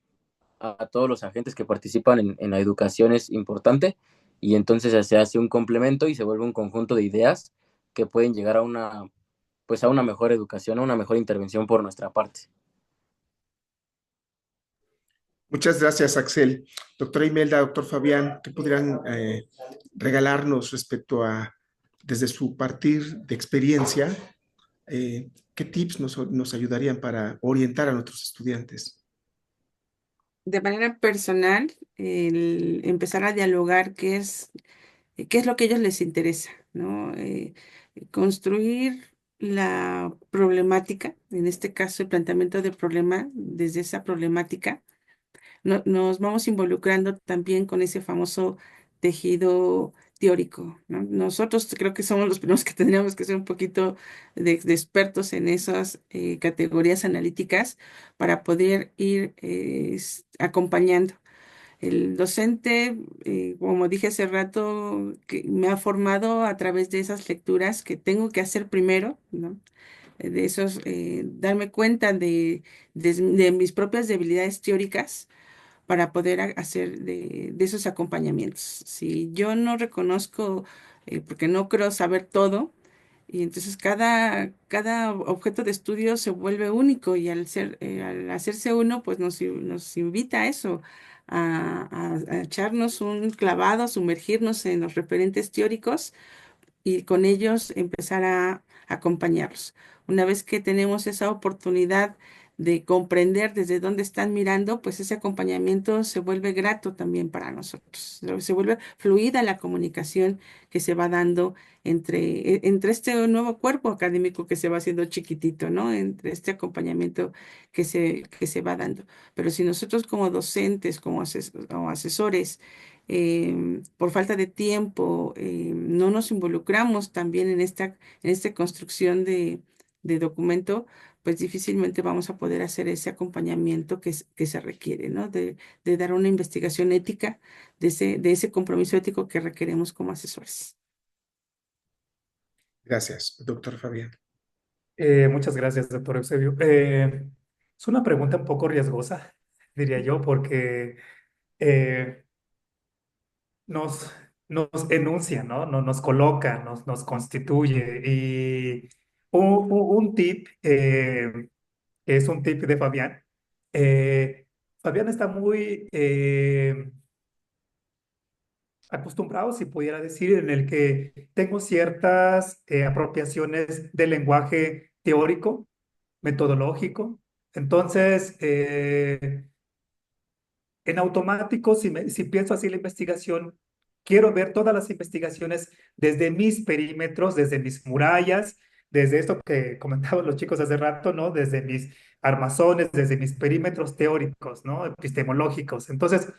a todos los agentes que participan en la educación es importante y entonces se hace un complemento y se vuelve un conjunto de ideas que pueden llegar a pues a una mejor educación, a una mejor intervención por nuestra parte. Muchas gracias, Axel. Doctora Imelda, doctor Fabián, ¿qué podrían regalarnos respecto a, desde su partir de experiencia, qué tips nos ayudarían para orientar a nuestros estudiantes? De manera personal, el empezar a dialogar qué es lo que a ellos les interesa, ¿no? Construir la problemática, en este caso el planteamiento del problema, desde esa problemática nos vamos involucrando también con ese famoso tejido teórico, ¿no? Nosotros creo que somos los primeros que tendríamos que ser un poquito de expertos en esas categorías analíticas para poder ir acompañando. El docente, como dije hace rato, que me ha formado a través de esas lecturas que tengo que hacer primero, ¿no? De esos, darme cuenta de mis propias debilidades teóricas para poder hacer de esos acompañamientos. Si yo no reconozco, porque no creo saber todo, y entonces cada objeto de estudio se vuelve único y al hacerse uno, pues nos invita a eso, a echarnos un clavado, a sumergirnos en los referentes teóricos y con ellos empezar a acompañarlos. Una vez que tenemos esa oportunidad de comprender desde dónde están mirando, pues ese acompañamiento se vuelve grato también para nosotros. Se vuelve fluida la comunicación que se va dando entre este nuevo cuerpo académico que se va haciendo chiquitito, ¿no? Entre este acompañamiento que se va dando. Pero si nosotros como docentes, como asesores, por falta de tiempo, no nos involucramos también en esta construcción de documento, pues difícilmente vamos a poder hacer ese acompañamiento que se requiere, ¿no? De dar una investigación ética, de ese compromiso ético que requeremos como asesores. Gracias, doctor Fabián. Muchas gracias, doctor Eusebio. Es una pregunta un poco riesgosa, diría yo, porque eh, nos, nos enuncia, ¿no? Nos coloca, nos constituye. Y un tip, que es un tip de Fabián. Fabián está muy acostumbrado, si pudiera decir, en el que tengo ciertas apropiaciones del lenguaje teórico, metodológico. Entonces, en automático, si pienso así la investigación, quiero ver todas las investigaciones desde mis perímetros, desde mis murallas, desde esto que comentaban los chicos hace rato, ¿no? Desde mis armazones, desde mis perímetros teóricos, ¿no? Epistemológicos. Entonces,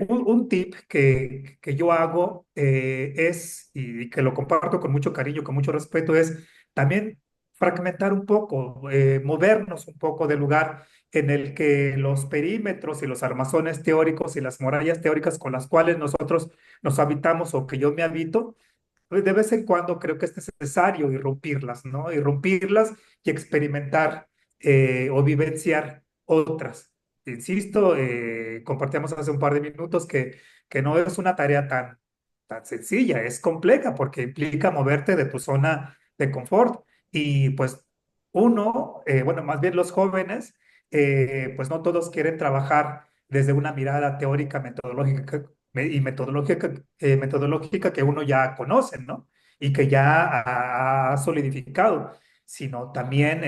un tip que yo hago es, y que lo comparto con mucho cariño, con mucho respeto, es también fragmentar un poco, movernos un poco del lugar en el que los perímetros y los armazones teóricos y las murallas teóricas con las cuales nosotros nos habitamos o que yo me habito, pues, de vez en cuando creo que es necesario irrumpirlas, ¿no? Irrumpirlas y experimentar o vivenciar otras. Insisto, compartíamos hace un par de minutos que no es una tarea tan sencilla, es compleja porque implica moverte de tu zona de confort. Y pues uno, bueno, más bien los jóvenes, pues no todos quieren trabajar desde una mirada teórica, metodológica y metodológica que uno ya conoce, ¿no? Y que ya ha solidificado, sino también,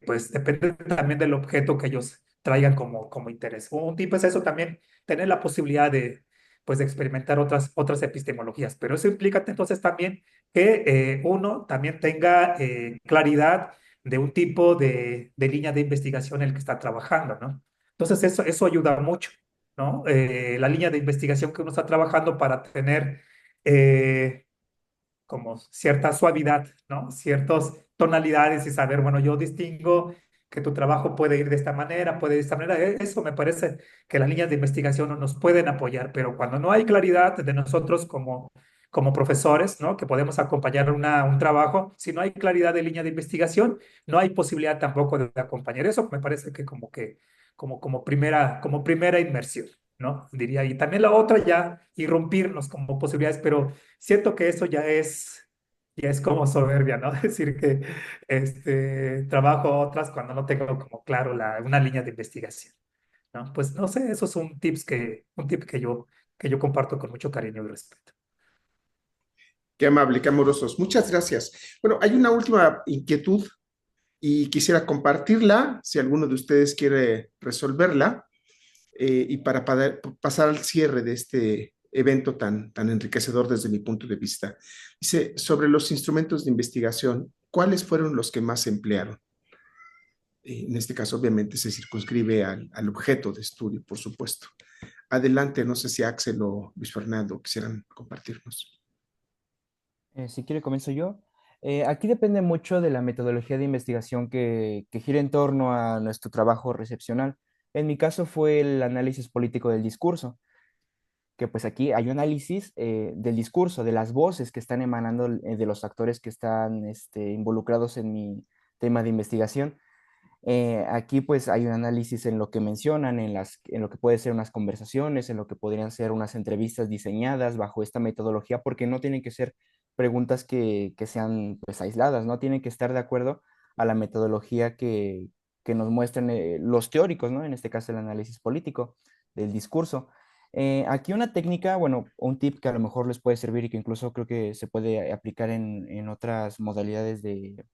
pues depende también del objeto que ellos traigan como interés. Un tipo es eso también, tener la posibilidad pues, de experimentar otras epistemologías, pero eso implica entonces también que uno también tenga claridad de un tipo de línea de investigación en el que está trabajando, ¿no? Entonces eso ayuda mucho, ¿no? La línea de investigación que uno está trabajando para tener como cierta suavidad, ¿no? Ciertas tonalidades y saber, bueno, yo distingo que tu trabajo puede ir de esta manera, puede ir de esta manera. Eso me parece que las líneas de investigación no nos pueden apoyar, pero cuando no hay claridad de nosotros como profesores, ¿no? Que podemos acompañar un trabajo, si no hay claridad de línea de investigación, no hay posibilidad tampoco de acompañar. Eso me parece que como primera inmersión, ¿no? Diría, y también la otra ya, irrumpirnos como posibilidades, pero siento que eso ya es como soberbia, ¿no? Decir que trabajo otras cuando no tengo como claro una línea de investigación, ¿no? Pues no sé, esos son un tip que yo comparto con mucho cariño y respeto. Qué amable, qué amorosos. Muchas gracias. Bueno, hay una última inquietud y quisiera compartirla, si alguno de ustedes quiere resolverla, y para pasar al cierre de este evento tan enriquecedor desde mi punto de vista. Dice, sobre los instrumentos de investigación, ¿cuáles fueron los que más se emplearon? En este caso, obviamente, se circunscribe al objeto de estudio, por supuesto. Adelante, no sé si Axel o Luis Fernando quisieran compartirnos. Si quiere, comienzo yo. Aquí depende mucho de la metodología de investigación que gira en torno a nuestro trabajo recepcional. En mi caso fue el análisis político del discurso, que pues aquí hay un análisis del discurso, de las voces que están emanando de los actores que están involucrados en mi tema de investigación. Aquí pues hay un análisis en lo que mencionan, en lo que puede ser unas conversaciones, en lo que podrían ser unas entrevistas diseñadas bajo esta metodología, porque no tienen que ser preguntas que sean pues aisladas, no tienen que estar de acuerdo a la metodología que nos muestran los teóricos, ¿no? En este caso el análisis político del discurso. Aquí una técnica, bueno, un tip que a lo mejor les puede servir y que incluso creo que se puede aplicar en otras modalidades de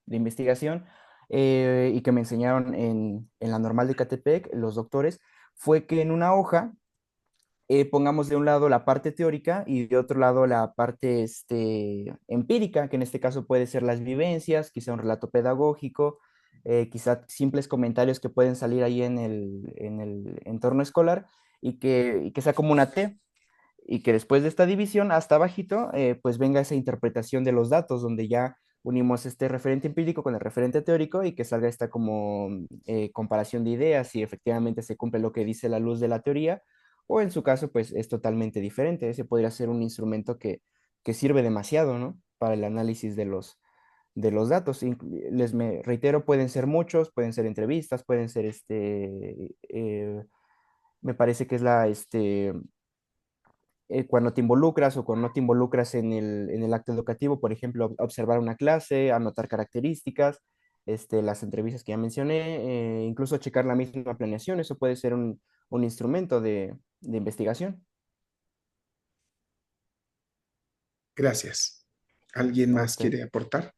investigación y que me enseñaron en la normal de Catepec, los doctores, fue que en una hoja pongamos de un lado la parte teórica y de otro lado la parte empírica, que en este caso puede ser las vivencias, quizá un relato pedagógico, quizá simples comentarios que pueden salir ahí en el entorno escolar y que sea como una T y que después de esta división, hasta abajito, pues venga esa interpretación de los datos, donde ya unimos este referente empírico con el referente teórico y que salga esta como comparación de ideas, si efectivamente se cumple lo que dice la luz de la teoría, o en su caso, pues es totalmente diferente. Ese podría ser un instrumento que sirve demasiado, ¿no? Para el análisis de los datos. Les me reitero, pueden ser muchos, pueden ser entrevistas, pueden ser me parece que es cuando te involucras o cuando no te involucras en el acto educativo, por ejemplo, observar una clase, anotar características, las entrevistas que ya mencioné, incluso checar la misma planeación, eso puede ser un instrumento de investigación. Gracias. ¿Alguien A más usted. quiere aportar?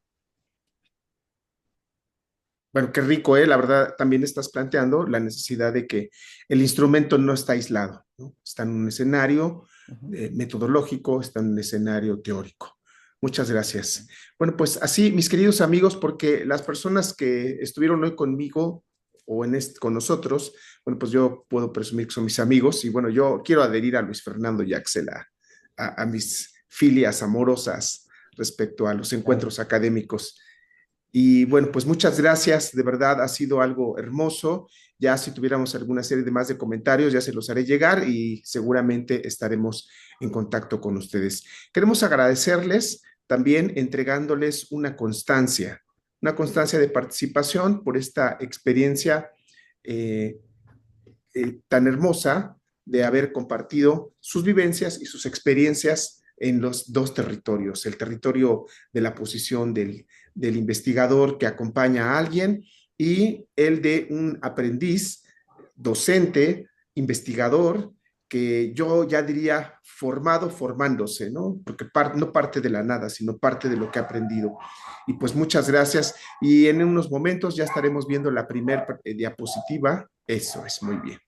Bueno, qué rico, ¿eh? La verdad, también estás planteando la necesidad de que el instrumento no está aislado, ¿no? Está en un escenario Ujú. metodológico, está en un escenario teórico. Muchas gracias. Bueno, pues así, mis queridos amigos, porque las personas que estuvieron hoy conmigo o con nosotros, bueno, pues yo puedo presumir que son mis amigos y bueno, yo quiero adherir a Luis Fernando y a Axel, a mis filias amorosas respecto a los Claro. encuentros académicos. Y bueno, pues muchas gracias, de verdad ha sido algo hermoso. Ya si tuviéramos alguna serie de más de comentarios, ya se los haré llegar y seguramente estaremos en contacto con ustedes. Queremos agradecerles también entregándoles una constancia de participación por esta experiencia eh, tan hermosa de haber compartido sus vivencias y sus experiencias en los dos territorios, el territorio de la posición del investigador que acompaña a alguien y el de un aprendiz, docente, investigador, que yo ya diría formado, formándose, ¿no? Porque no parte de la nada, sino parte de lo que ha aprendido. Y pues muchas gracias. Y en unos momentos ya estaremos viendo la primera diapositiva. Eso es, muy bien.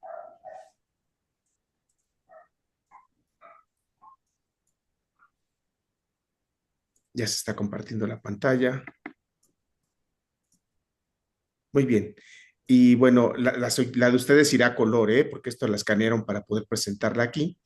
Ya se está compartiendo la pantalla. Muy bien. Y bueno, la de ustedes irá a color, ¿eh? Porque esto la escanearon para poder presentarla aquí.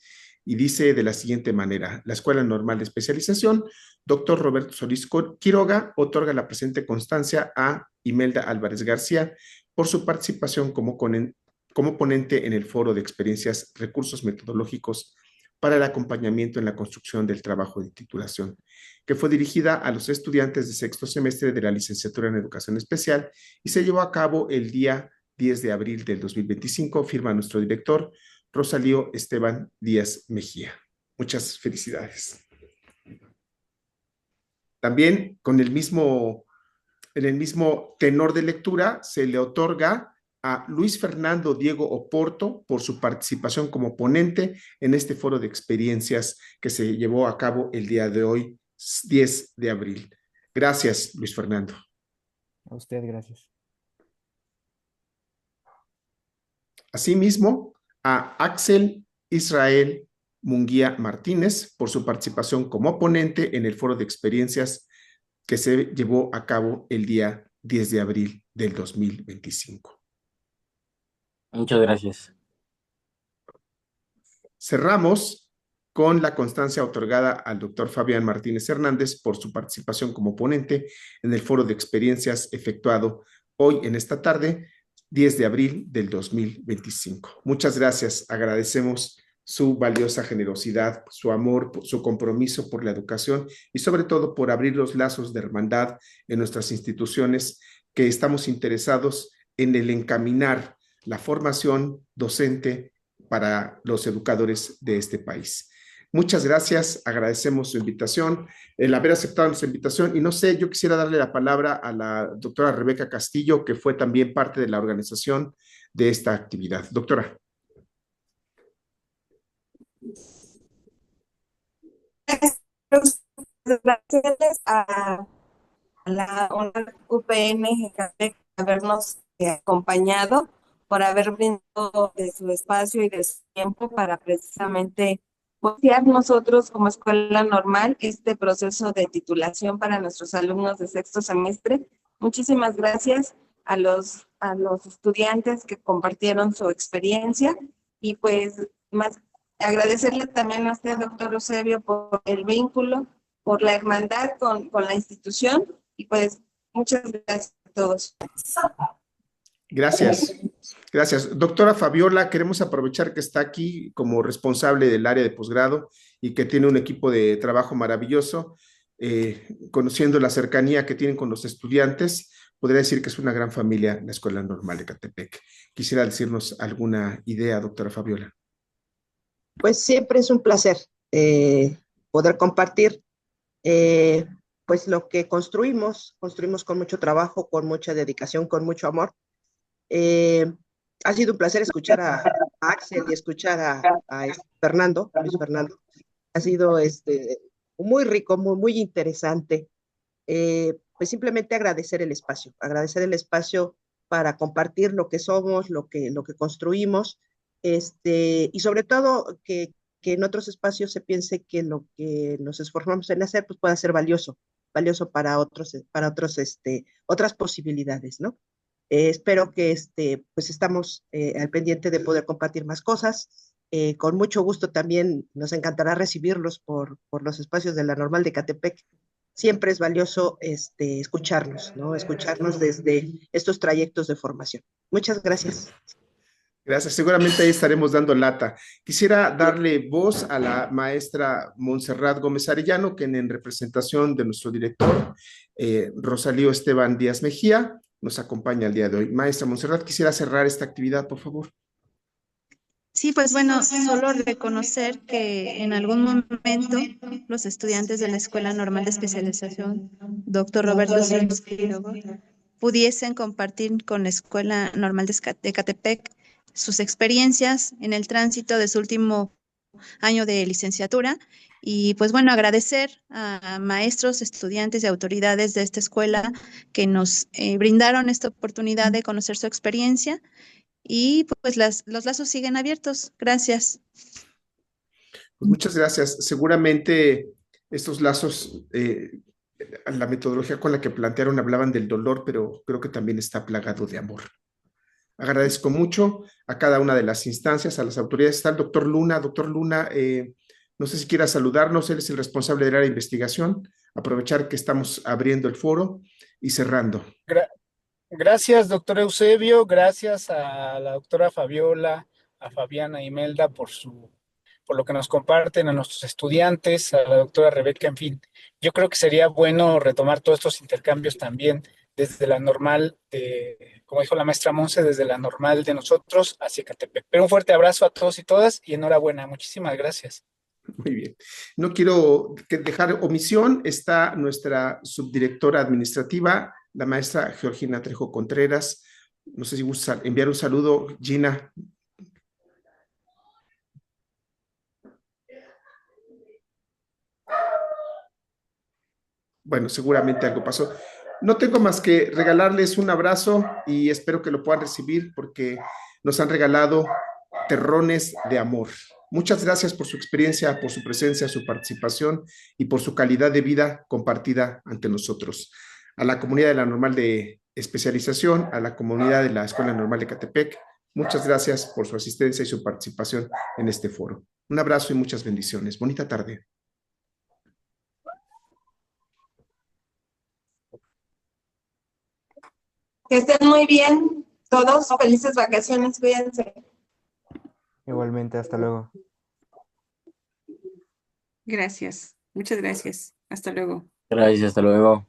Y dice de la siguiente manera: la Escuela Normal de Especialización, doctor Roberto Solís Quiroga, otorga la presente constancia a Imelda Álvarez García por su participación como ponente en el Foro de Experiencias, Recursos Metodológicos para el Acompañamiento en la Construcción del Trabajo de Titulación, que fue dirigida a los estudiantes de sexto semestre de la licenciatura en Educación Especial y se llevó a cabo el día 10 de abril del 2025. Firma nuestro director, Rosalío Esteban Díaz Mejía. Muchas felicidades. También en el mismo tenor de lectura se le otorga a Luis Fernando Diego Oporto por su participación como ponente en este foro de experiencias que se llevó a cabo el día de hoy, 10 de abril. Gracias, Luis Fernando. A usted, gracias. Asimismo, a Axel Israel Munguía Martínez por su participación como ponente en el foro de experiencias que se llevó a cabo el día 10 de abril del 2025. Muchas gracias. Cerramos con la constancia otorgada al doctor Fabián Martínez Hernández por su participación como ponente en el foro de experiencias efectuado hoy en esta tarde, 10 de abril del 2025. Muchas gracias, agradecemos su valiosa generosidad, su amor, su compromiso por la educación y sobre todo por abrir los lazos de hermandad en nuestras instituciones, que estamos interesados en el encaminar la formación docente para los educadores de este país. Muchas gracias, agradecemos su invitación, el haber aceptado nuestra invitación y no sé, yo quisiera darle la palabra a la doctora Rebeca Castillo, que fue también parte de la organización de esta actividad. Doctora. Gracias a la UPN Ecatepec por habernos acompañado, por haber brindado de su espacio y de su tiempo para precisamente iniciar nosotros como escuela normal este proceso de titulación para nuestros alumnos de sexto semestre. Muchísimas gracias a los estudiantes que compartieron su experiencia y pues más agradecerle también a usted, doctor Eusebio, por el vínculo, por la hermandad con la institución y pues muchas gracias a todos. Gracias. Gracias. Doctora Fabiola, queremos aprovechar que está aquí como responsable del área de posgrado y que tiene un equipo de trabajo maravilloso, conociendo la cercanía que tienen con los estudiantes, podría decir que es una gran familia la Escuela Normal de Ecatepec. Quisiera decirnos alguna idea, doctora Fabiola. Pues siempre es un placer poder compartir pues lo que construimos con mucho trabajo, con mucha dedicación, con mucho amor. Ha sido un placer escuchar a Axel y escuchar a Luis Fernando. Ha sido muy rico, muy, muy interesante. pues simplemente agradecer el espacio para compartir lo que somos, lo que construimos, y sobre todo que en otros espacios se piense que lo que nos esforzamos en hacer pues pueda ser valioso para otros, otras posibilidades, ¿no? Espero que pues estamos al pendiente de poder compartir más cosas. Con mucho gusto también nos encantará recibirlos por los espacios de la Normal de Ecatepec. Siempre es valioso escucharnos, ¿no? Escucharnos desde estos trayectos de formación. Muchas gracias. Gracias, seguramente ahí estaremos dando lata. Quisiera darle voz a la maestra Montserrat Gómez Arellano, que en representación de nuestro director, Rosalío Esteban Díaz Mejía, nos acompaña el día de hoy. Maestra Montserrat, quisiera cerrar esta actividad, por favor. Sí, pues bueno, solo reconocer que en algún momento los estudiantes de la Escuela Normal de Especialización, doctor Roberto Solís Quiroga, pudiesen compartir con la Escuela Normal de Ecatepec sus experiencias en el tránsito de su último año de licenciatura. Y pues bueno, agradecer a maestros, estudiantes y autoridades de esta escuela que nos brindaron esta oportunidad de conocer su experiencia. Y pues los lazos siguen abiertos. Gracias. Pues muchas gracias. Seguramente estos lazos, la metodología con la que plantearon hablaban del dolor, pero creo que también está plagado de amor. Agradezco mucho a cada una de las instancias, a las autoridades. Está el doctor Luna. Doctor Luna, no sé si quiera saludarnos, él es el responsable del área de investigación. Aprovechar que estamos abriendo el foro y cerrando. Gracias, doctor Eusebio, gracias a la doctora Fabiola, a Fabiana y Melda por lo que nos comparten, a nuestros estudiantes, a la doctora Rebeca, en fin. Yo creo que sería bueno retomar todos estos intercambios también desde la normal, como dijo la maestra Monse, desde la normal de nosotros hacia Ecatepec. Pero un fuerte abrazo a todos y todas y enhorabuena. Muchísimas gracias. Muy bien. No quiero dejar omisión. Está nuestra subdirectora administrativa, la maestra Georgina Trejo Contreras. No sé si gusta enviar un saludo, Gina. Bueno, seguramente algo pasó. No tengo más que regalarles un abrazo y espero que lo puedan recibir porque nos han regalado terrones de amor. Muchas gracias por su experiencia, por su presencia, su participación y por su calidad de vida compartida ante nosotros. A la comunidad de la Normal de Especialización, a la comunidad de la Escuela Normal de Ecatepec, muchas gracias por su asistencia y su participación en este foro. Un abrazo y muchas bendiciones. Bonita tarde. Que estén muy bien todos, felices vacaciones, cuídense. Igualmente, hasta luego. Gracias. Muchas gracias. Hasta luego. Gracias, hasta luego.